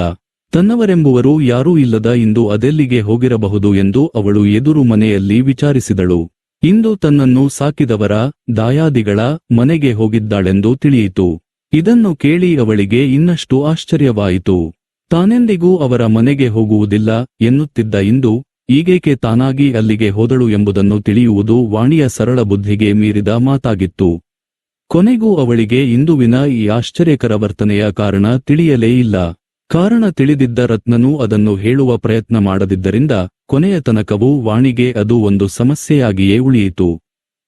ತನ್ನವರೆಂಬುವರು ಯಾರೂ ಇಲ್ಲದ ಇಂದು ಅದೆಲ್ಲಿಗೆ ಹೋಗಿರಬಹುದು ಎಂದು ಅವಳು ಎದುರು ಮನೆಯಲ್ಲಿ ವಿಚಾರಿಸಿದಳು. ಇಂದು ತನ್ನನ್ನು ಸಾಕಿದವರ ದಾಯಾದಿಗಳ ಮನೆಗೆ ಹೋಗಿದ್ದಾಳೆಂದು ತಿಳಿಯಿತು. ಇದನ್ನು ಕೇಳಿ ಅವಳಿಗೆ ಇನ್ನಷ್ಟು ಆಶ್ಚರ್ಯವಾಯಿತು. ತಾನೆಂದಿಗೂ ಅವರ ಮನೆಗೆ ಹೋಗುವುದಿಲ್ಲ ಎನ್ನುತ್ತಿದ್ದ ಇಂದು ಈಗೇಕೆ ತಾನಾಗಿ ಅಲ್ಲಿಗೆ ಹೋದಳು ಎಂಬುದನ್ನು ತಿಳಿಯುವುದು ವಾಣಿಯ ಸರಳ ಬುದ್ಧಿಗೆ ಮೀರಿದ ಮಾತಾಗಿತ್ತು. ಕೊನೆಗೂ ಅವಳಿಗೆ ಇಂದುವಿನ ಈ ಆಶ್ಚರ್ಯಕರ ವರ್ತನೆಯ ಕಾರಣ ತಿಳಿಯಲೇ ಇಲ್ಲ. ಕಾರಣ ತಿಳಿದಿದ್ದ ರತ್ನನು ಅದನ್ನು ಹೇಳುವ ಪ್ರಯತ್ನ ಮಾಡದಿದ್ದರಿಂದ ಕೊನೆಯ ತನಕವೂ ವಾಣಿಗೆ ಅದು ಒಂದು ಸಮಸ್ಯೆಯಾಗಿಯೇ ಉಳಿಯಿತು.